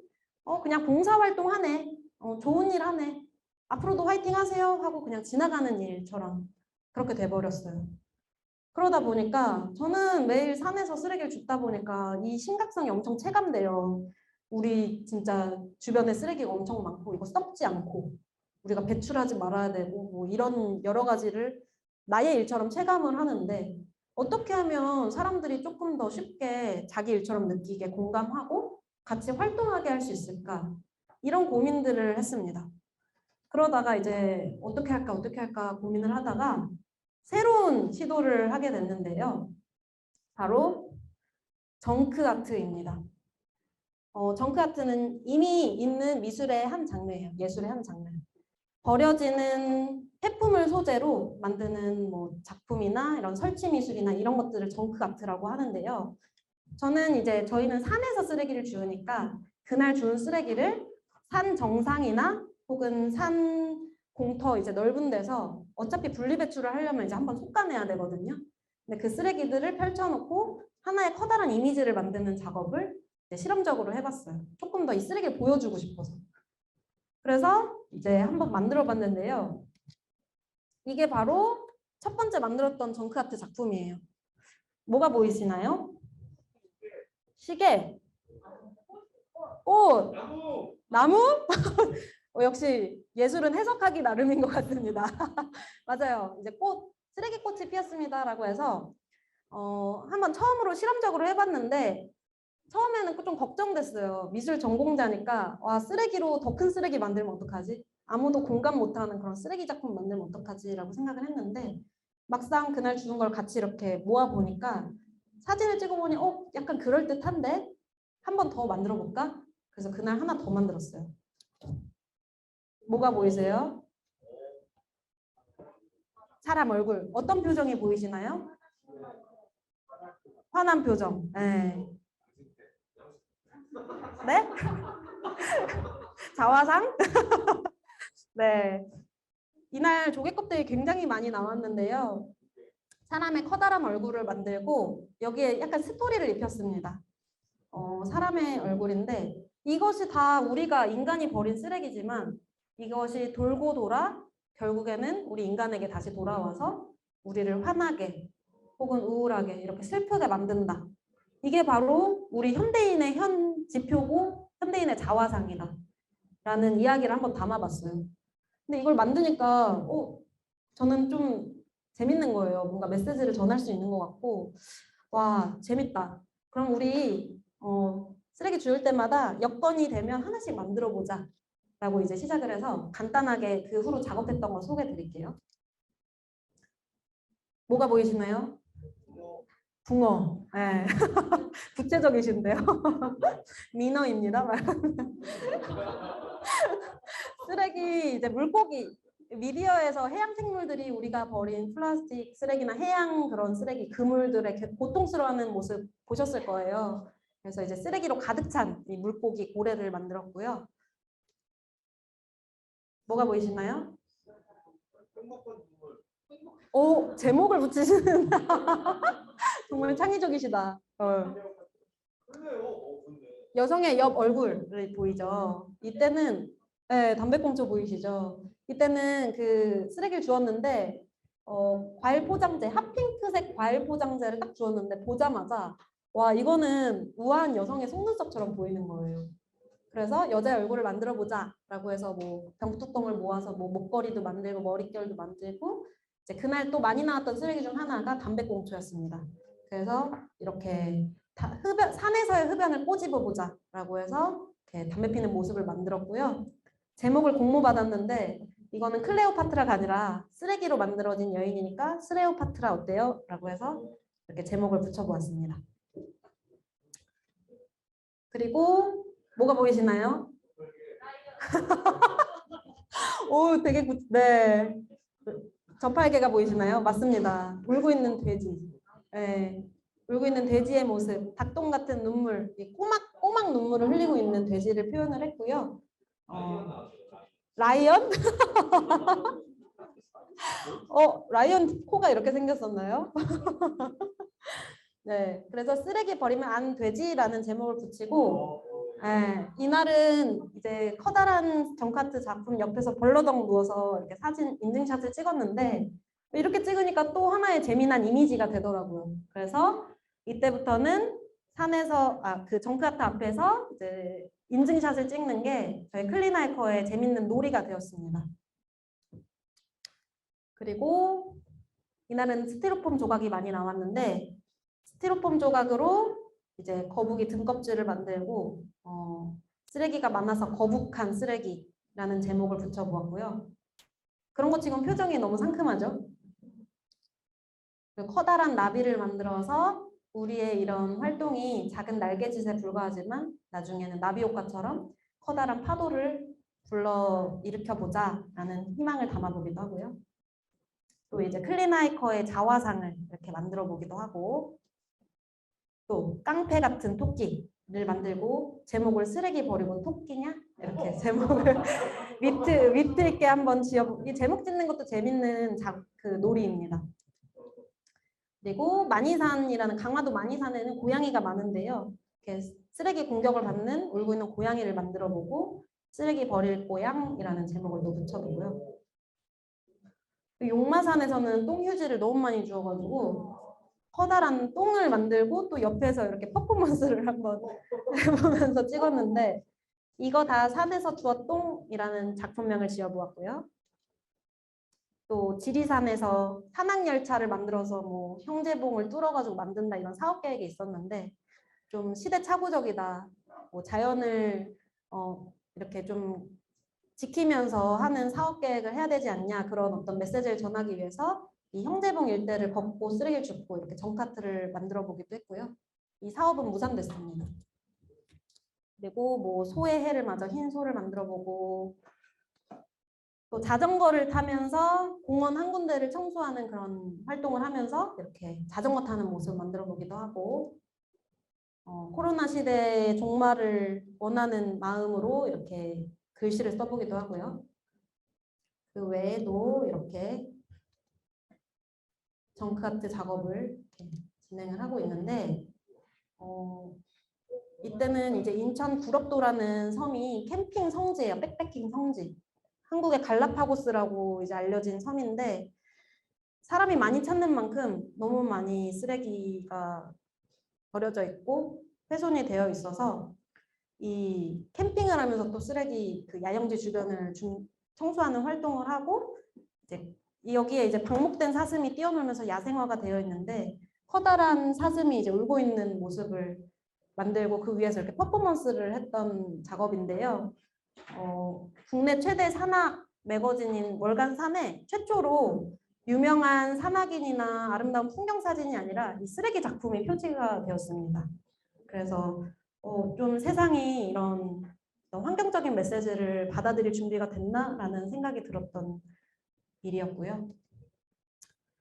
그냥 봉사활동 하네. 좋은 일 하네. 앞으로도 화이팅 하세요 하고 그냥 지나가는 일처럼 그렇게 돼버렸어요. 그러다 보니까 저는 매일 산에서 쓰레기를 줍다 보니까 이 심각성이 엄청 체감돼요. 우리 진짜 주변에 쓰레기가 엄청 많고 이거 썩지 않고 우리가 배출하지 말아야 되고 뭐 이런 여러 가지를 나의 일처럼 체감을 하는데 어떻게 하면 사람들이 조금 더 쉽게 자기 일처럼 느끼게 공감하고 같이 활동하게 할 수 있을까? 이런 고민들을 했습니다. 그러다가 이제 어떻게 할까 고민을 하다가 새로운 시도를 하게 됐는데요. 바로 정크 아트입니다. 정크 아트는 이미 있는 미술의 한 장르예요. 예술의 한 장르. 버려지는 폐품을 소재로 만드는 뭐 작품이나 이런 설치 미술이나 이런 것들을 정크 아트라고 하는데요. 저희는 산에서 쓰레기를 주우니까 그날 주운 쓰레기를 산 정상이나 혹은 산 공터 이제 넓은 데서 어차피 분리배출을 하려면 이제 한번 솎아내야 되거든요. 근데 그 쓰레기들을 펼쳐놓고 하나의 커다란 이미지를 만드는 작업을 실험적으로 해봤어요. 조금 더 이 쓰레기를 보여주고 싶어서. 그래서 이제 한번 만들어 봤는데요. 이게 바로 첫 번째 만들었던 정크 아트 작품이에요. 뭐가 보이시나요? 시계, 꽃, 나무? 역시 예술은 해석하기 나름인 것 같습니다. 맞아요. 이제 쓰레기 꽃이 피었습니다라고 해서 한번 처음으로 실험적으로 해봤는데 처음에는 좀 걱정됐어요. 미술 전공자니까 와 쓰레기로 더 큰 쓰레기 만들면 어떡하지? 아무도 공감 못하는 그런 쓰레기 작품 만들면 어떡하지? 라고 생각을 했는데 막상 그날 주는 걸 같이 이렇게 모아보니까 사진을 찍어보니 약간 그럴듯한데 한 번 더 만들어 볼까? 그래서 그날 하나 더 만들었어요. 뭐가 보이세요? 사람 얼굴. 어떤 표정이 보이시나요? 화난 표정. 네? 네? 자화상? 네. 이날 조개 껍데기 굉장히 많이 나왔는데요. 사람의 커다란 얼굴을 만들고 여기에 약간 스토리를 입혔습니다. 사람의 얼굴인데 이것이 다 우리가 인간이 버린 쓰레기지만 이것이 돌고 돌아 결국에는 우리 인간에게 다시 돌아와서 우리를 화나게 혹은 우울하게 이렇게 슬프게 만든다. 이게 바로 우리 현대인의 현 지표고 현대인의 자화상이다. 라는 이야기를 한번 담아봤어요. 근데 이걸 만드니까 저는 좀 재밌는 거예요. 뭔가 메시지를 전할 수 있는 것 같고 와 재밌다. 그럼 우리 쓰레기 주울 때마다 여건이 되면 하나씩 만들어 보자 라고 이제 시작을 해서 간단하게 그 후로 작업했던 거 소개해 드릴게요. 뭐가 보이시나요? 붕어. 네. 구체적이신데요. 민어입니다. 쓰레기 이제 물고기 미디어에서 해양 생물들이 우리가 버린 플라스틱 쓰레기나 해양 그런 쓰레기 그물들의 고통스러워하는 모습 보셨을 거예요. 그래서 이제 쓰레기로 가득 찬 이 물고기 고래를 만들었고요. 뭐가 보이시나요? 오, 제목을 붙이시는 정말 창의적이시다. 여성의 옆 얼굴이 보이죠. 이때는 담배꽁초 보이시죠? 이때는 그 쓰레기를 주웠는데 과일 포장재, 핫핑크색 과일 포장재를 딱 주웠는데 보자마자 와 이거는 우아한 여성의 속눈썹처럼 보이는 거예요. 그래서 여자의 얼굴을 만들어 보자 라고 해서 뭐 병뚜껑을 모아서 뭐 목걸이도 만들고 머릿결도 만들고 이제 그날 또 많이 나왔던 쓰레기 중 하나가 담배꽁초였습니다. 그래서 이렇게 산에서의 흡연을 꼬집어 보자 라고 해서 이렇게 담배 피는 모습을 만들었고요. 제목을 공모받았는데 이거는 클레오파트라가 아니라 쓰레기로 만들어진 여인이니까 스레오파트라 어때요? 라고 해서 이렇게 제목을 붙여보았습니다. 그리고 뭐가 보이시나요? 오, 되게 네. 저팔계가 보이시나요? 맞습니다. 울고 있는 돼지. 네. 울고 있는 돼지의 모습, 닭똥 같은 눈물, 이 꼬막 눈물을 흘리고 있는 돼지를 표현을 했고요. 라이언? 라이언 코가 이렇게 생겼었나요? 네, 그래서 쓰레기 버리면 안 되지라는 제목을 붙이고, 네, 이날은 이제 커다란 정카트 작품 옆에서 벌러덩 누워서 이렇게 사진 인증샷을 찍었는데 이렇게 찍으니까 또 하나의 재미난 이미지가 되더라고요. 그래서 이때부터는 산에서 그 정카트 앞에서 이제 인증샷을 찍는 게 저희 클린하이커의 재밌는 놀이가 되었습니다. 그리고 이날은 스티로폼 조각이 많이 나왔는데 스티로폼 조각으로 이제 거북이 등껍질을 만들고 쓰레기가 많아서 거북한 쓰레기라는 제목을 붙여보았고요. 그런 것 치곤 표정이 너무 상큼하죠? 커다란 나비를 만들어서 우리의 이런 활동이 작은 날개짓에 불과하지만 나중에는 나비 효과처럼 커다란 파도를 불러 일으켜보자 라는 희망을 담아보기도 하고요. 또 이제 클린하이커의 자화상을 이렇게 만들어 보기도 하고 또 깡패 같은 토끼를 만들고 제목을 쓰레기 버리고 토끼냐? 이렇게 제목을 위트 있게 한번 지어보기. 제목 짓는 것도 재밌는 그 놀이입니다. 그리고 만이산이라는 강화도 만이산에는 고양이가 많은데요. 이렇게 쓰레기 공격을 받는 울고 있는 고양이를 만들어보고 쓰레기 버릴 고양이라는 제목을 또 붙여보고요. 용마산에서는 똥휴지를 너무 많이 주워가지고 커다란 똥을 만들고 또 옆에서 이렇게 퍼포먼스를 한번 해보면서 찍었는데 이거 다 산에서 주워 똥이라는 작품명을 지어보았고요. 또 지리산에서 산악열차를 만들어서 뭐 형제봉을 뚫어가지고 만든다 이런 사업 계획이 있었는데 좀 시대착오적이다. 뭐 자연을 이렇게 좀 지키면서 하는 사업 계획을 해야 되지 않냐 그런 어떤 메시지를 전하기 위해서 이 형제봉 일대를 걷고 쓰레기를 줍고 이렇게 정카트를 만들어 보기도 했고요. 이 사업은 무산됐습니다. 그리고 뭐 소의 해를 맞아 흰 소를 만들어 보고 또 자전거를 타면서 공원 한 군데를 청소하는 그런 활동을 하면서 이렇게 자전거 타는 모습을 만들어 보기도 하고 코로나 시대의 종말을 원하는 마음으로 이렇게 글씨를 써보기도 하고요. 그 외에도 이렇게 정크아트 작업을 진행을 하고 있는데 이때는 이제 인천 구럽도라는 섬이 캠핑 성지예요. 백패킹 성지. 한국의 갈라파고스라고 이제 알려진 섬인데 사람이 많이 찾는 만큼 너무 많이 쓰레기가 버려져 있고 훼손이 되어 있어서 이 캠핑을 하면서 또 쓰레기 그 야영지 주변을 청소하는 활동을 하고 이제 여기에 이제 방목된 사슴이 뛰어놀면서 야생화가 되어 있는데 커다란 사슴이 이제 울고 있는 모습을 만들고 그 위에서 이렇게 퍼포먼스를 했던 작업인데요. 국내 최대 산악 매거진인 월간 3에 최초로 유명한 산악인이나 아름다운 풍경 사진이 아니라 이 쓰레기 작품이 표지가 되었습니다. 그래서 좀 세상이 이런 환경적인 메시지를 받아들일 준비가 됐나라는 생각이 들었던 일이었고요.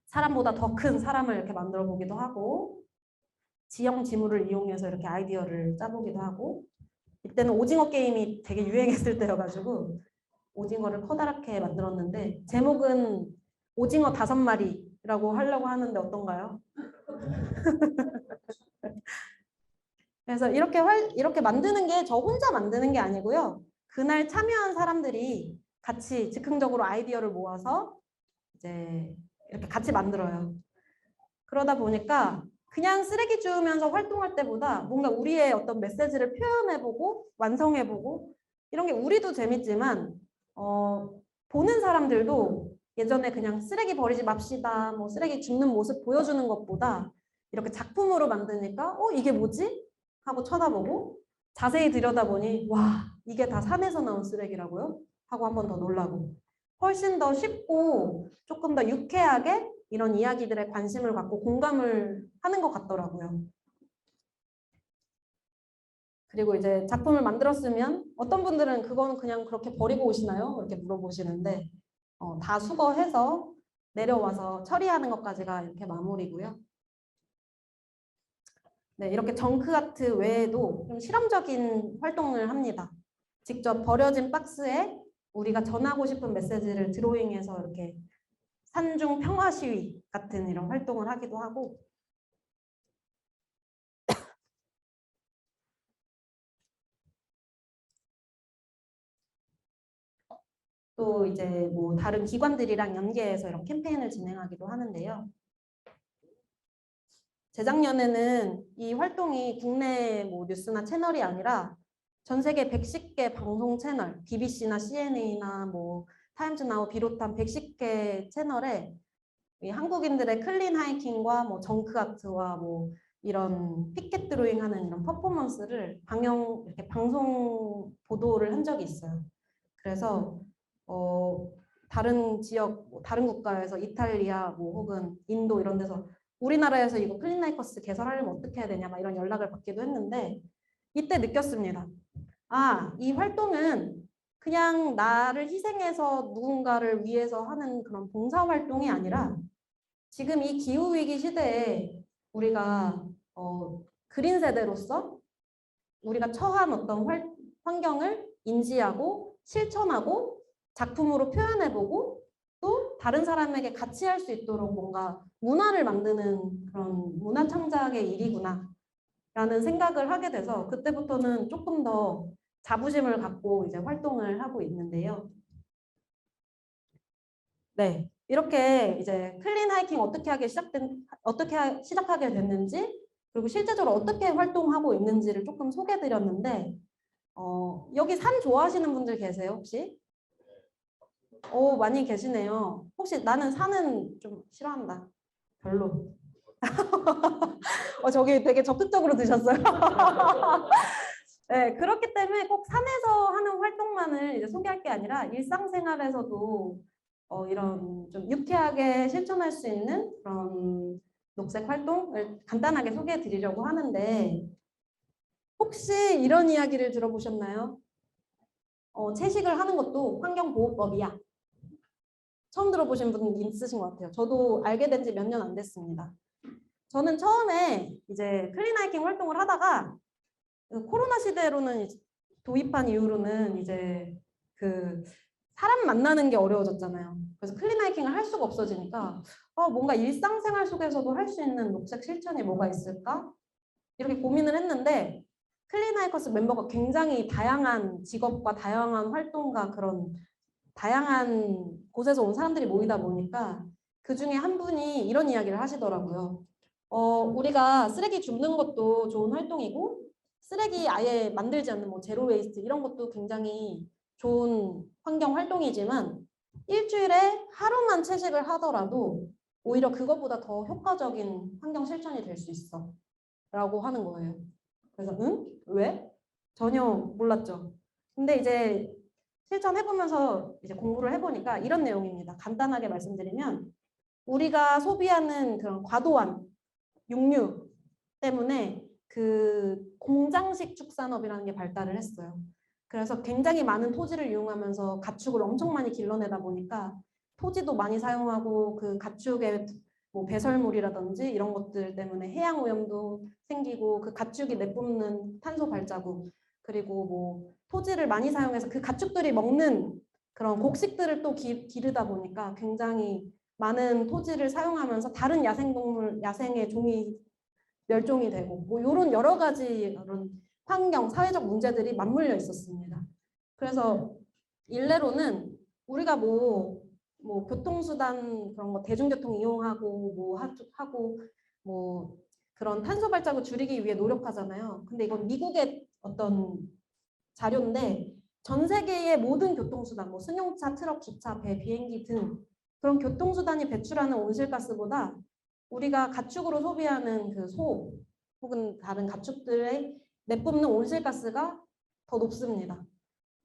사람보다 더 큰 사람을 이렇게 만들어 보기도 하고 지형 지물을 이용해서 이렇게 아이디어를 짜보기도 하고 이때는 오징어 게임이 되게 유행했을 때여가지고 오징어를 커다랗게 만들었는데 제목은 오징어 5마리라고 하려고 하는데 어떤가요? 그래서 이렇게 만드는 게 저 혼자 만드는 게 아니고요. 그날 참여한 사람들이 같이 즉흥적으로 아이디어를 모아서 이제 이렇게 같이 만들어요. 그러다 보니까 그냥 쓰레기 주우면서 활동할 때보다 뭔가 우리의 어떤 메시지를 표현해보고 완성해보고 이런 게 우리도 재밌지만 보는 사람들도 예전에 그냥 쓰레기 버리지 맙시다, 뭐 쓰레기 줍는 모습 보여주는 것보다 이렇게 작품으로 만드니까 이게 뭐지? 하고 쳐다보고 자세히 들여다보니 와 이게 다 산에서 나온 쓰레기라고요? 하고 한 번 더 놀라고 훨씬 더 쉽고 조금 더 유쾌하게 이런 이야기들에 관심을 갖고 공감을 하는 것 같더라고요. 그리고 이제 작품을 만들었으면 어떤 분들은 그거는 그냥 그렇게 버리고 오시나요? 이렇게 물어보시는데 다 수거해서 내려와서 처리하는 것까지가 이렇게 마무리고요. 네, 이렇게 정크 아트 외에도 좀 실험적인 활동을 합니다. 직접 버려진 박스에 우리가 전하고 싶은 메시지를 드로잉해서 이렇게 산중 평화 시위 같은 이런 활동을 하기도 하고, 또 이제 뭐 다른 기관들이랑 연계해서 이런 캠페인을 진행하기도 하는데요. 재작년에는 이 활동이 국내 뭐 뉴스나 채널이 아니라 전 세계 110개 방송 채널, BBC나 CNA나 뭐 타임즈나우 비롯한 110개 채널에 이 한국인들의 클린 하이킹과 뭐 정크 아트와 뭐 이런 피켓 드로잉 하는 이런 퍼포먼스를 이렇게 방송 보도를 한 적이 있어요. 그래서 다른 지역, 다른 국가에서 이탈리아 뭐 혹은 인도 이런 데서 우리나라에서 이거 클린라이커스 개설하려면 어떻게 해야 되냐 막 이런 연락을 받기도 했는데 이때 느꼈습니다. 아, 이 활동은 그냥 나를 희생해서 누군가를 위해서 하는 그런 봉사활동이 아니라 지금 이 기후위기 시대에 우리가 그린 세대로서 우리가 처한 어떤 환경을 인지하고 실천하고 작품으로 표현해보고 또 다른 사람에게 같이 할 수 있도록 뭔가 문화를 만드는 그런 문화 창작의 일이구나 라는 생각을 하게 돼서 그때부터는 조금 더 자부심을 갖고 이제 활동을 하고 있는데요. 네, 이렇게 이제 클린 하이킹 어떻게 시작하게 됐는지 그리고 실제적으로 어떻게 활동하고 있는지를 조금 소개해드렸는데 여기 산 좋아하시는 분들 계세요 혹시? 오, 많이 계시네요. 혹시 나는 산은 좀 싫어한다. 별로. 저기 되게 적극적으로 드셨어요. 네, 그렇기 때문에 꼭 산에서 하는 활동만을 이제 소개할 게 아니라 일상생활에서도 이런 좀 유쾌하게 실천할 수 있는 그런 녹색 활동을 간단하게 소개해 드리려고 하는데 혹시 이런 이야기를 들어보셨나요? 채식을 하는 것도 환경보호법이야. 처음 들어보신 분 있으신 것 같아요. 저도 알게 된 지 몇 년 안 됐습니다. 저는 처음에 이제 클린 하이킹 활동을 하다가 코로나 시대로는 도입한 이후로는 이제 그 사람 만나는 게 어려워졌잖아요. 그래서 클린 하이킹을 할 수가 없어지니까 뭔가 일상생활 속에서도 할 수 있는 녹색 실천이 뭐가 있을까? 이렇게 고민을 했는데 클린 하이커스 멤버가 굉장히 다양한 직업과 다양한 활동과 그런 다양한 곳에서 온 사람들이 모이다 보니까 그 중에 한 분이 이런 이야기를 하시더라고요. 우리가 쓰레기 줍는 것도 좋은 활동이고 쓰레기 아예 만들지 않는 뭐 제로 웨이스트 이런 것도 굉장히 좋은 환경 활동이지만 일주일에 하루만 채식을 하더라도 오히려 그것보다 더 효과적인 환경 실천이 될 수 있어 라고 하는 거예요. 그래서 응? 왜? 전혀 몰랐죠. 근데 이제 실천해보면서 이제 공부를 해보니까 이런 내용입니다. 간단하게 말씀드리면 우리가 소비하는 그런 과도한 육류 때문에 그 공장식 축산업이라는 게 발달을 했어요. 그래서 굉장히 많은 토지를 이용하면서 가축을 엄청 많이 길러내다 보니까 토지도 많이 사용하고 그 가축의 뭐 배설물이라든지 이런 것들 때문에 해양 오염도 생기고 그 가축이 내뿜는 탄소 발자국 그리고 뭐 토지를 많이 사용해서 그 가축들이 먹는 그런 곡식들을 또 기르다 보니까 굉장히 많은 토지를 사용하면서 다른 야생동물, 야생의 종이 멸종이 되고 뭐 이런 여러 가지 이런 환경, 사회적 문제들이 맞물려 있었습니다. 그래서 일례로는 우리가 뭐 교통수단 그런 거 대중교통 이용하고 하고 뭐 그런 탄소 발자국 줄이기 위해 노력하잖아요. 근데 이건 미국의 어떤 자료인데 전 세계의 모든 교통수단, 뭐 승용차, 트럭, 기차, 배, 비행기 등 그런 교통수단이 배출하는 온실가스보다 우리가 가축으로 소비하는 그 소 혹은 다른 가축들의 내뿜는 온실가스가 더 높습니다.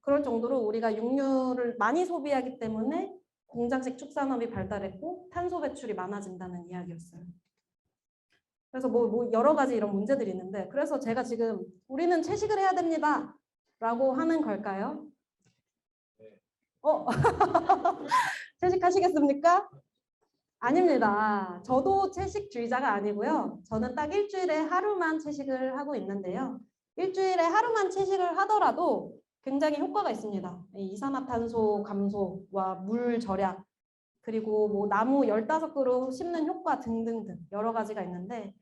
그럴 정도로 우리가 육류를 많이 소비하기 때문에 공장식 축산업이 발달했고 탄소 배출이 많아진다는 이야기였어요. 그래서 뭐 여러 가지 이런 문제들이 있는데 그래서 제가 지금 우리는 채식을 해야 됩니다 라고 하는 걸까요? 채식하시겠습니까? 아닙니다. 저도 채식주의자가 아니고요. 저는 딱 일주일에 하루만 채식을 하고 있는데요. 일주일에 하루만 채식을 하더라도 굉장히 효과가 있습니다. 이산화탄소 감소와 물 절약, 그리고 뭐 나무 15그루 심는 효과 등등등 여러 가지가 있는데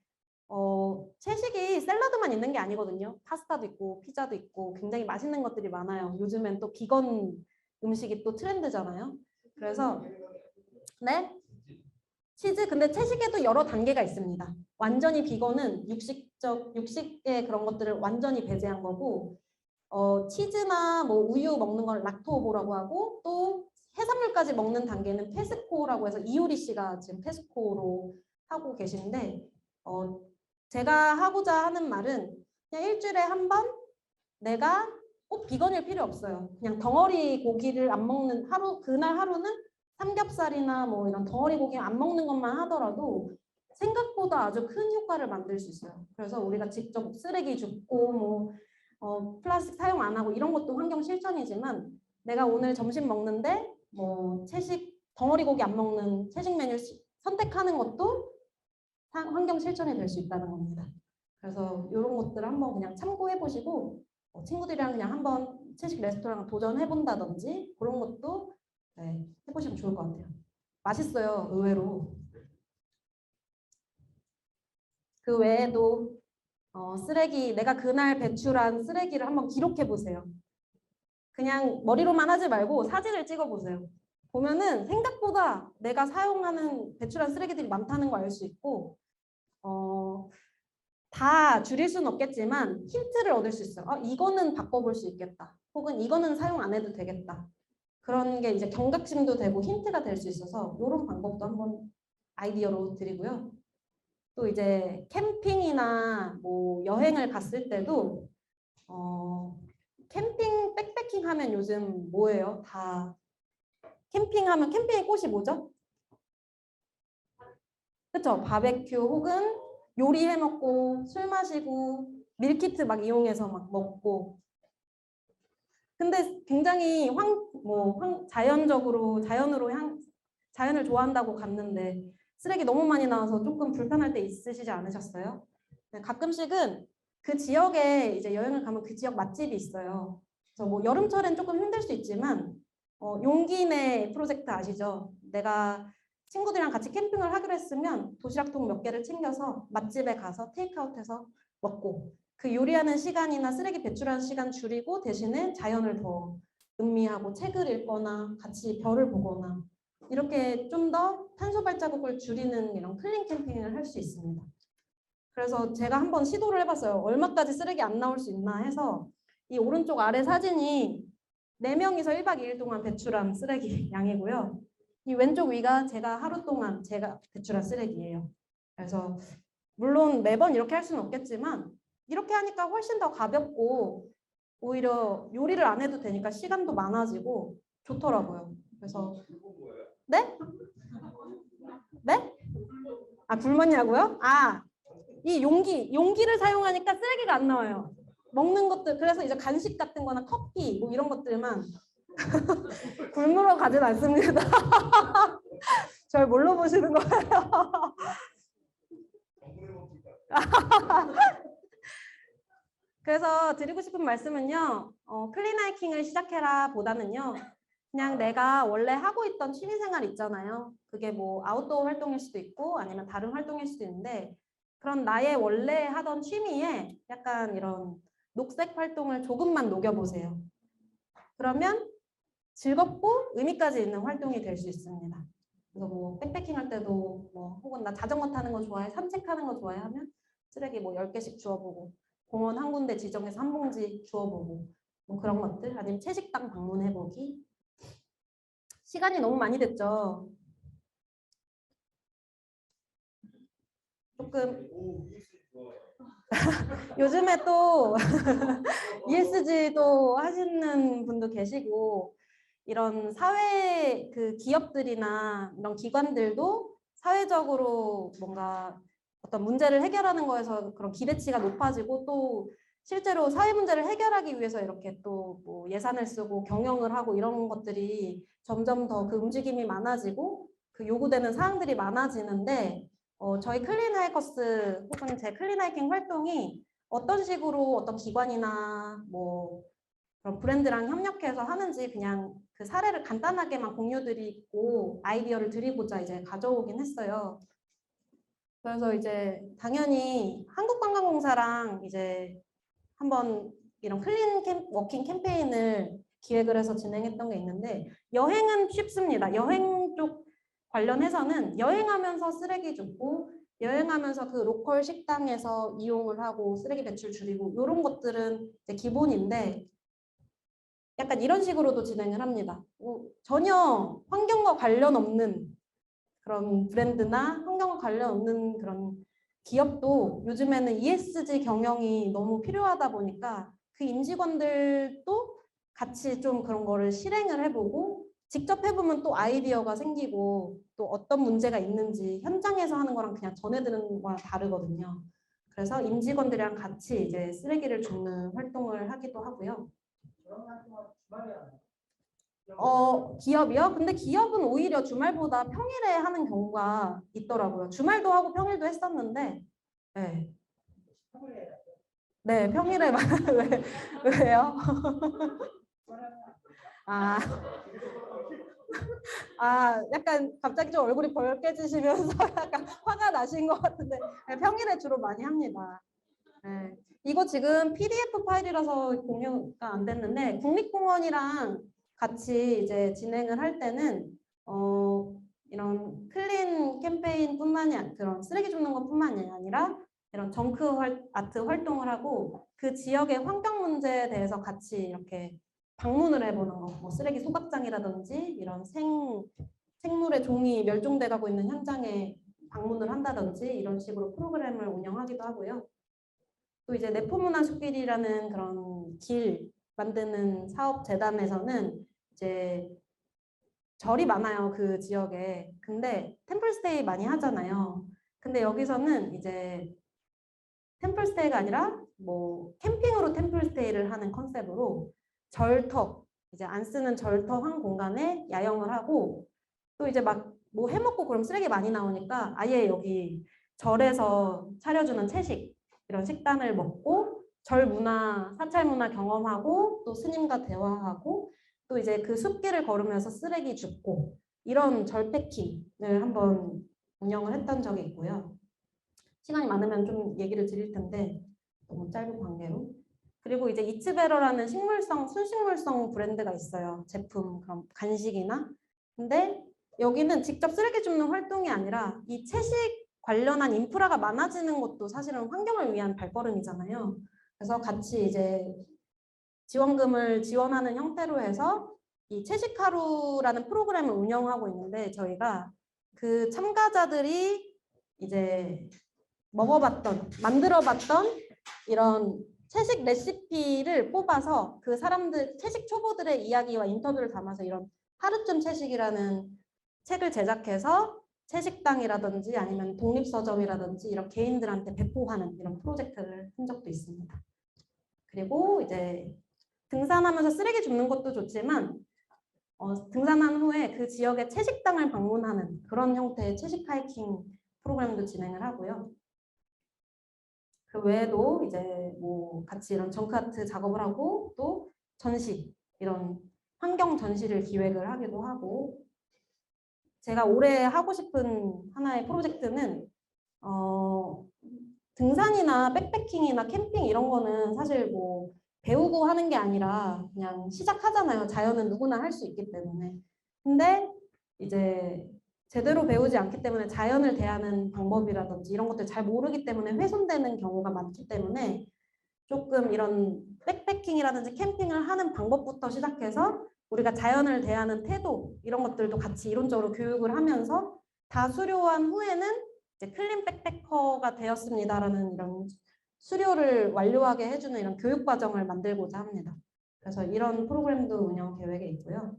채식이 샐러드만 있는 게 아니거든요. 파스타도 있고 피자도 있고 굉장히 맛있는 것들이 많아요. 요즘엔 또 비건 음식이 또 트렌드잖아요. 그래서 네? 치즈 근데 채식에도 여러 단계가 있습니다. 완전히 비건은 육식의 그런 것들을 완전히 배제한 거고 치즈나 뭐 우유 먹는 걸 락토오보라고 하고 또 해산물까지 먹는 단계는 페스코라고 해서 이효리 씨가 지금 페스코로 하고 계신데 제가 하고자 하는 말은 그냥 일주일에 한 번 내가 꼭 비건일 필요 없어요. 그냥 덩어리 고기를 안 먹는 하루 그날 하루는 삼겹살이나 뭐 이런 덩어리 고기 안 먹는 것만 하더라도 생각보다 아주 큰 효과를 만들 수 있어요. 그래서 우리가 직접 쓰레기 줍고 뭐 플라스틱 사용 안 하고 이런 것도 환경 실천이지만 내가 오늘 점심 먹는데 뭐 채식 덩어리 고기 안 먹는 채식 메뉴 선택하는 것도 환경 실천이 될 수 있다는 겁니다. 그래서 이런 것들을 한번 그냥 참고해 보시고 친구들이랑 그냥 한번 채식 레스토랑 도전해 본다든지 그런 것도 네, 해보시면 좋을 것 같아요. 맛있어요, 의외로. 그 외에도 쓰레기, 내가 그날 배출한 쓰레기를 한번 기록해 보세요. 그냥 머리로만 하지 말고 사진을 찍어 보세요. 보면은 생각보다 내가 사용하는 배출한 쓰레기들이 많다는 걸 알 수 있고 다 줄일 수는 없겠지만 힌트를 얻을 수 있어요. 이거는 바꿔볼 수 있겠다. 혹은 이거는 사용 안 해도 되겠다. 그런 게 이제 경각심도 되고 힌트가 될 수 있어서 이런 방법도 한번 아이디어로 드리고요. 또 이제 캠핑이나 뭐 여행을 갔을 때도 캠핑 백패킹 하면 요즘 뭐예요? 다 캠핑하면 캠핑의 꽃이 뭐죠? 그렇죠? 바베큐 혹은 요리해 먹고 술 마시고 밀키트 막 이용해서 막 먹고 근데 굉장히 자연을 좋아한다고 갔는데 쓰레기 너무 많이 나와서 조금 불편할 때 있으시지 않으셨어요? 네, 가끔씩은 그 지역에 이제 여행을 가면 그 지역 맛집이 있어요. 그래서 뭐 여름철엔 조금 힘들 수 있지만 용기내 프로젝트 아시죠? 내가 친구들이랑 같이 캠핑을 하기로 했으면 도시락통 몇 개를 챙겨서 맛집에 가서 테이크아웃해서 먹고 그 요리하는 시간이나 쓰레기 배출하는 시간 줄이고 대신에 자연을 더 음미하고 책을 읽거나 같이 별을 보거나 이렇게 좀 더 탄소 발자국을 줄이는 이런 클린 캠핑을 할 수 있습니다. 그래서 제가 한번 시도를 해봤어요. 얼마까지 쓰레기 안 나올 수 있나 해서 이 오른쪽 아래 사진이 4명이서 1박 2일 동안 배출한 쓰레기 양이고요. 이 왼쪽 위가 제가 하루 동안 제가 배출한 쓰레기예요. 그래서 물론 매번 이렇게 할 수는 없겠지만 이렇게 하니까 훨씬 더 가볍고 오히려 요리를 안 해도 되니까 시간도 많아지고 좋더라고요. 그래서 네? 네? 굶었냐고요? 이 용기를 사용하니까 쓰레기가 안 나와요. 먹는 것들 그래서 이제 간식 같은 거나 커피 뭐 이런 것들만 굶으러 가진 않습니다. 절 뭘로 보시는 거예요? 그래서 드리고 싶은 말씀은요. 클린 하이킹을 시작해라 보다는요. 그냥 내가 원래 하고 있던 취미생활 있잖아요. 그게 뭐 아웃도어 활동일 수도 있고 아니면 다른 활동일 수도 있는데 그런 나의 원래 하던 취미에 약간 이런 녹색 활동을 조금만 녹여보세요. 그러면 즐겁고 의미까지 있는 활동이 될 수 있습니다. 그래서 뭐 백패킹 할 때도 뭐 혹은 나 자전거 타는 거 좋아해, 산책하는 거 좋아해 하면 쓰레기 뭐 10개씩 주워보고 공원 한 군데 지정해서 한 봉지 주워보고 뭐 그런 것들 아니면 채식당 방문해보기 시간이 너무 많이 됐죠. 조금 요즘에 또 ESG도 하시는 분도 계시고 이런 사회 그 기업들이나 이런 기관들도 사회적으로 뭔가 어떤 문제를 해결하는 거에서 그런 기대치가 높아지고 또 실제로 사회 문제를 해결하기 위해서 이렇게 또 뭐 예산을 쓰고 경영을 하고 이런 것들이 점점 더 그 움직임이 많아지고 그 요구되는 사항들이 많아지는데 저희 클린 하이커스 혹은 제 클린 하이킹 활동이 어떤 식으로 어떤 기관이나 뭐 그런 브랜드랑 협력해서 하는지 그냥 그 사례를 간단하게만 공유드리고 아이디어를 드리고자 이제 가져오긴 했어요. 그래서 이제 당연히 한국관광공사랑 이제 한번 이런 클린 워킹 캠페인을 기획을 해서 진행했던 게 있는데 여행은 쉽습니다. 여행 쪽 관련해서는 여행하면서 쓰레기 줍고 여행하면서 그 로컬 식당에서 이용을 하고 쓰레기 배출 줄이고 이런 것들은 이제 기본인데 약간 이런 식으로도 진행을 합니다. 전혀 환경과 관련 없는 그런 브랜드나 환경과 관련 없는 그런 기업도 요즘에는 ESG 경영이 너무 필요하다 보니까 그 임직원들도 같이 좀 그런 거를 실행을 해보고 직접 해보면 또 아이디어가 생기고 또 어떤 문제가 있는지 현장에서 하는 거랑 그냥 전해드는 거랑 다르거든요. 그래서 임직원들이랑 같이 이제 쓰레기를 줍는 활동을 하기도 하고요. 그런 활동은 주말에 하나요? 기업이요? 근데 기업은 오히려 주말보다 평일에 하는 경우가 있더라고요. 주말도 하고 평일도 했었는데, 네, 평일에 해요. 네 평일에 왜요? 아, 약간 갑자기 좀 얼굴이 벌개지시면서 약간 화가 나신 것 같은데 네, 평일에 주로 많이 합니다. 네. 이거 지금 PDF 파일이라서 공유가 안 됐는데 국립공원이랑 같이 이제 진행을 할 때는 이런 클린 캠페인뿐만이 그런 쓰레기 줍는 것뿐만이 아니라 이런 정크 아트 활동을 하고 그 지역의 환경 문제에 대해서 같이 이렇게 방문을 해보는 거, 뭐 쓰레기 소각장이라든지 이런 생물의 종이 멸종돼 가고 있는 현장에 방문을 한다든지 이런 식으로 프로그램을 운영하기도 하고요. 또 이제 내포문화 숲길이라는 그런 길 만드는 사업 재단에서는 이제 절이 많아요 그 지역에. 근데 템플스테이 많이 하잖아요. 근데 여기서는 이제 템플스테이가 아니라 뭐 캠핑으로 템플스테이를 하는 컨셉으로 절터 이제 안 쓰는 절터 한 공간에 야영을 하고 또 이제 막 뭐 해먹고 그럼 쓰레기 많이 나오니까 아예 여기 절에서 차려주는 채식 이런 식단을 먹고 절 문화, 사찰 문화 경험하고 또 스님과 대화하고 또 이제 그 숲길을 걸으면서 쓰레기 줍고 이런 절 패킹을 한번 운영을 했던 적이 있고요. 시간이 많으면 좀 얘기를 드릴 텐데 너무 짧은 관계로. 그리고 이제 이츠베러라는 순식물성 브랜드가 있어요. 제품, 그럼 간식이나. 근데 여기는 직접 쓰레기 줍는 활동이 아니라 이 채식 관련한 인프라가 많아지는 것도 사실은 환경을 위한 발걸음이잖아요. 그래서 같이 이제 지원금을 지원하는 형태로 해서 이 채식하루라는 프로그램을 운영하고 있는데 저희가 그 참가자들이 이제 만들어봤던 이런 채식 레시피를 뽑아서 그 사람들, 채식 초보들의 이야기와 인터뷰를 담아서 이런 하루쯤 채식이라는 책을 제작해서 채식당이라든지 아니면 독립서점이라든지 이런 개인들한테 배포하는 이런 프로젝트를 한 적도 있습니다. 그리고 이제 등산하면서 쓰레기 줍는 것도 좋지만 등산한 후에 그 지역의 채식당을 방문하는 그런 형태의 채식 하이킹 프로그램도 진행을 하고요. 그 외에도 이제 뭐 같이 이런 정크아트 작업을 하고 또 전시 이런 환경 전시를 기획을 하기도 하고 제가 올해 하고 싶은 하나의 프로젝트는 등산이나 백패킹이나 캠핑 이런 거는 사실 뭐 배우고 하는 게 아니라 그냥 시작하잖아요. 자연은 누구나 할 수 있기 때문에. 근데 이제 제대로 배우지 않기 때문에 자연을 대하는 방법이라든지 이런 것들 잘 모르기 때문에 훼손되는 경우가 많기 때문에 조금 이런 백패킹이라든지 캠핑을 하는 방법부터 시작해서 우리가 자연을 대하는 태도 이런 것들도 같이 이론적으로 교육을 하면서 다 수료한 후에는 이제 클린 백패커가 되었습니다라는 이런 수료를 완료하게 해주는 이런 교육 과정을 만들고자 합니다. 그래서 이런 프로그램도 운영 계획에 있고요.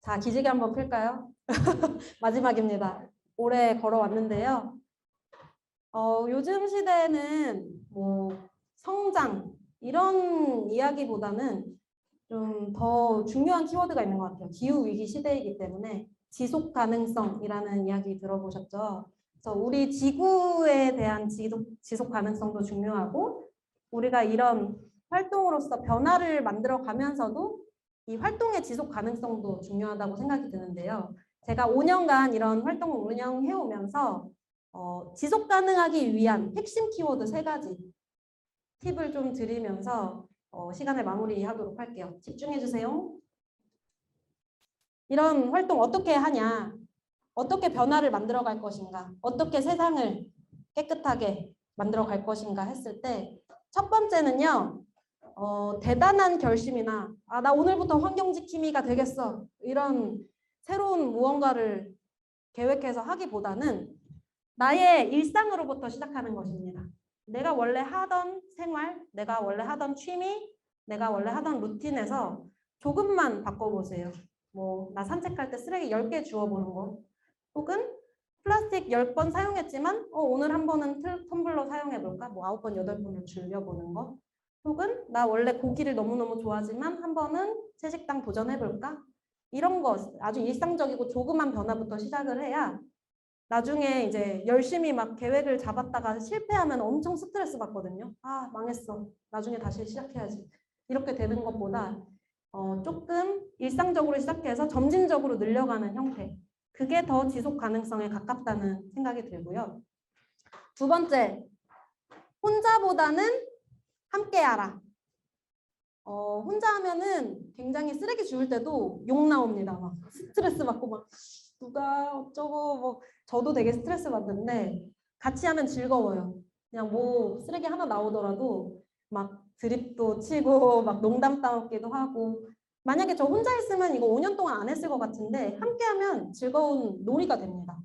자, 기지개 한번 필까요? 마지막입니다. 오래 걸어왔는데요. 요즘 시대에는 뭐 성장 이런 이야기보다는 좀 더 중요한 키워드가 있는 것 같아요. 기후 위기 시대이기 때문에 지속 가능성이라는 이야기 들어보셨죠? 그래서 우리 지구에 대한 지속 가능성도 중요하고 우리가 이런 활동으로서 변화를 만들어 가면서도 이 활동의 지속 가능성도 중요하다고 생각이 드는데요. 제가 5년간 이런 활동을 운영해 오면서 지속 가능하기 위한 핵심 키워드 3가지 팁을 좀 드리면서 시간을 마무리하도록 할게요. 집중해 주세요. 이런 활동 어떻게 하냐? 어떻게 변화를 만들어 갈 것인가? 어떻게 세상을 깨끗하게 만들어 갈 것인가 했을 때 첫 번째는요. 대단한 결심이나 나 오늘부터 환경지킴이가 되겠어. 이런 새로운 무언가를 계획해서 하기보다는 나의 일상으로부터 시작하는 것입니다. 내가 원래 하던 생활, 내가 원래 하던 취미, 내가 원래 하던 루틴에서 조금만 바꿔보세요. 뭐 나 산책할 때 쓰레기 10개 주워보는 거 혹은 플라스틱 10번 사용했지만 오늘 한 번은 텀블러 사용해볼까? 뭐 9번, 8번을 줄여보는 거 혹은 나 원래 고기를 너무너무 좋아하지만 한 번은 채식당 도전해볼까? 이런 거 아주 일상적이고 조그만 변화부터 시작을 해야 나중에 이제 열심히 막 계획을 잡았다가 실패하면 엄청 스트레스 받거든요. 아, 망했어. 나중에 다시 시작해야지. 이렇게 되는 것보다 조금 일상적으로 시작해서 점진적으로 늘려가는 형태. 그게 더 지속 가능성에 가깝다는 생각이 들고요. 두 번째, 혼자보다는 함께하라. 혼자 하면은 굉장히 쓰레기 주울 때도 욕 나옵니다. 막 스트레스 받고 막 누가 어쩌고 뭐 저도 되게 스트레스 받는데 같이 하면 즐거워요. 그냥 뭐 쓰레기 하나 나오더라도 막 드립도 치고 막 농담 따먹기도 하고 만약에 저 혼자 했으면 이거 5년 동안 안 했을 것 같은데 함께 하면 즐거운 놀이가 됩니다.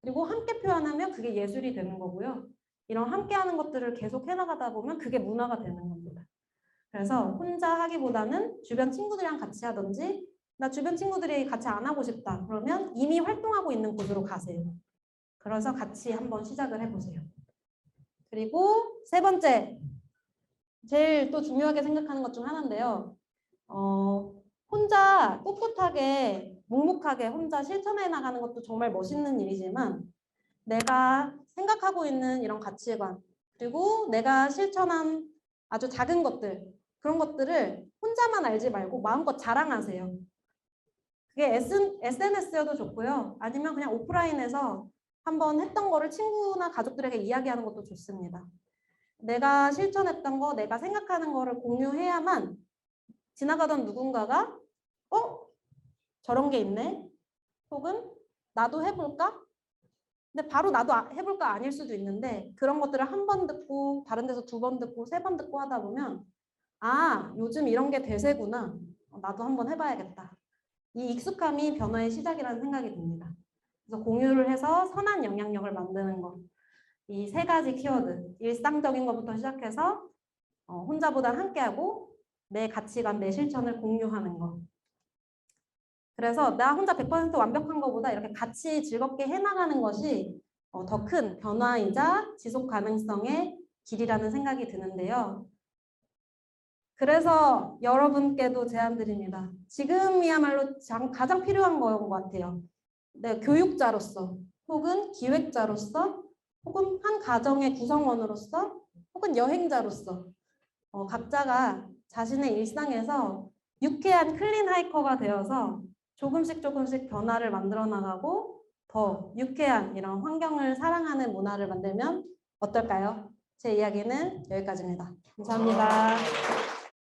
그리고 함께 표현하면 그게 예술이 되는 거고요. 이런 함께 하는 것들을 계속 해나가다 보면 그게 문화가 되는 겁니다. 그래서 혼자 하기보다는 주변 친구들이랑 같이 하든지 나 주변 친구들이 같이 안 하고 싶다. 그러면 이미 활동하고 있는 곳으로 가세요. 그래서 같이 한번 시작을 해보세요. 그리고 세 번째, 제일 또 중요하게 생각하는 것 중 하나인데요. 혼자 꿋꿋하게 묵묵하게 혼자 실천해 나가는 것도 정말 멋있는 일이지만 내가 생각하고 있는 이런 가치관 그리고 내가 실천한 아주 작은 것들 그런 것들을 혼자만 알지 말고 마음껏 자랑하세요. 그게 SNS여도 좋고요. 아니면 그냥 오프라인에서 한번 했던 거를 친구나 가족들에게 이야기하는 것도 좋습니다. 내가 실천했던 거, 내가 생각하는 거를 공유해야만 지나가던 누군가가 저런 게 있네? 혹은 나도 해볼까? 근데 바로 나도 해볼까 아닐 수도 있는데 그런 것들을 한 번 듣고 다른 데서 2번 듣고 3번 듣고 하다 보면 요즘 이런 게 대세구나. 나도 한번 해봐야겠다. 이 익숙함이 변화의 시작이라는 생각이 듭니다. 그래서 공유를 해서 선한 영향력을 만드는 것. 이 3가지 키워드. 일상적인 것부터 시작해서 혼자보다 함께하고 내 가치관, 내 실천을 공유하는 것. 그래서 나 혼자 100% 완벽한 것보다 이렇게 같이 즐겁게 해나가는 것이 더 큰 변화이자 지속 가능성의 길이라는 생각이 드는데요. 그래서 여러분께도 제안드립니다. 지금이야말로 가장 필요한 것 같아요. 내 교육자로서 혹은 기획자로서 혹은 한 가정의 구성원으로서 혹은 여행자로서 각자가 자신의 일상에서 유쾌한 클린 하이커가 되어서 조금씩 변화를 만들어 나가고 더 유쾌한 이런 환경을 사랑하는 문화를 만들면 어떨까요? 제 이야기는 여기까지입니다. 감사합니다.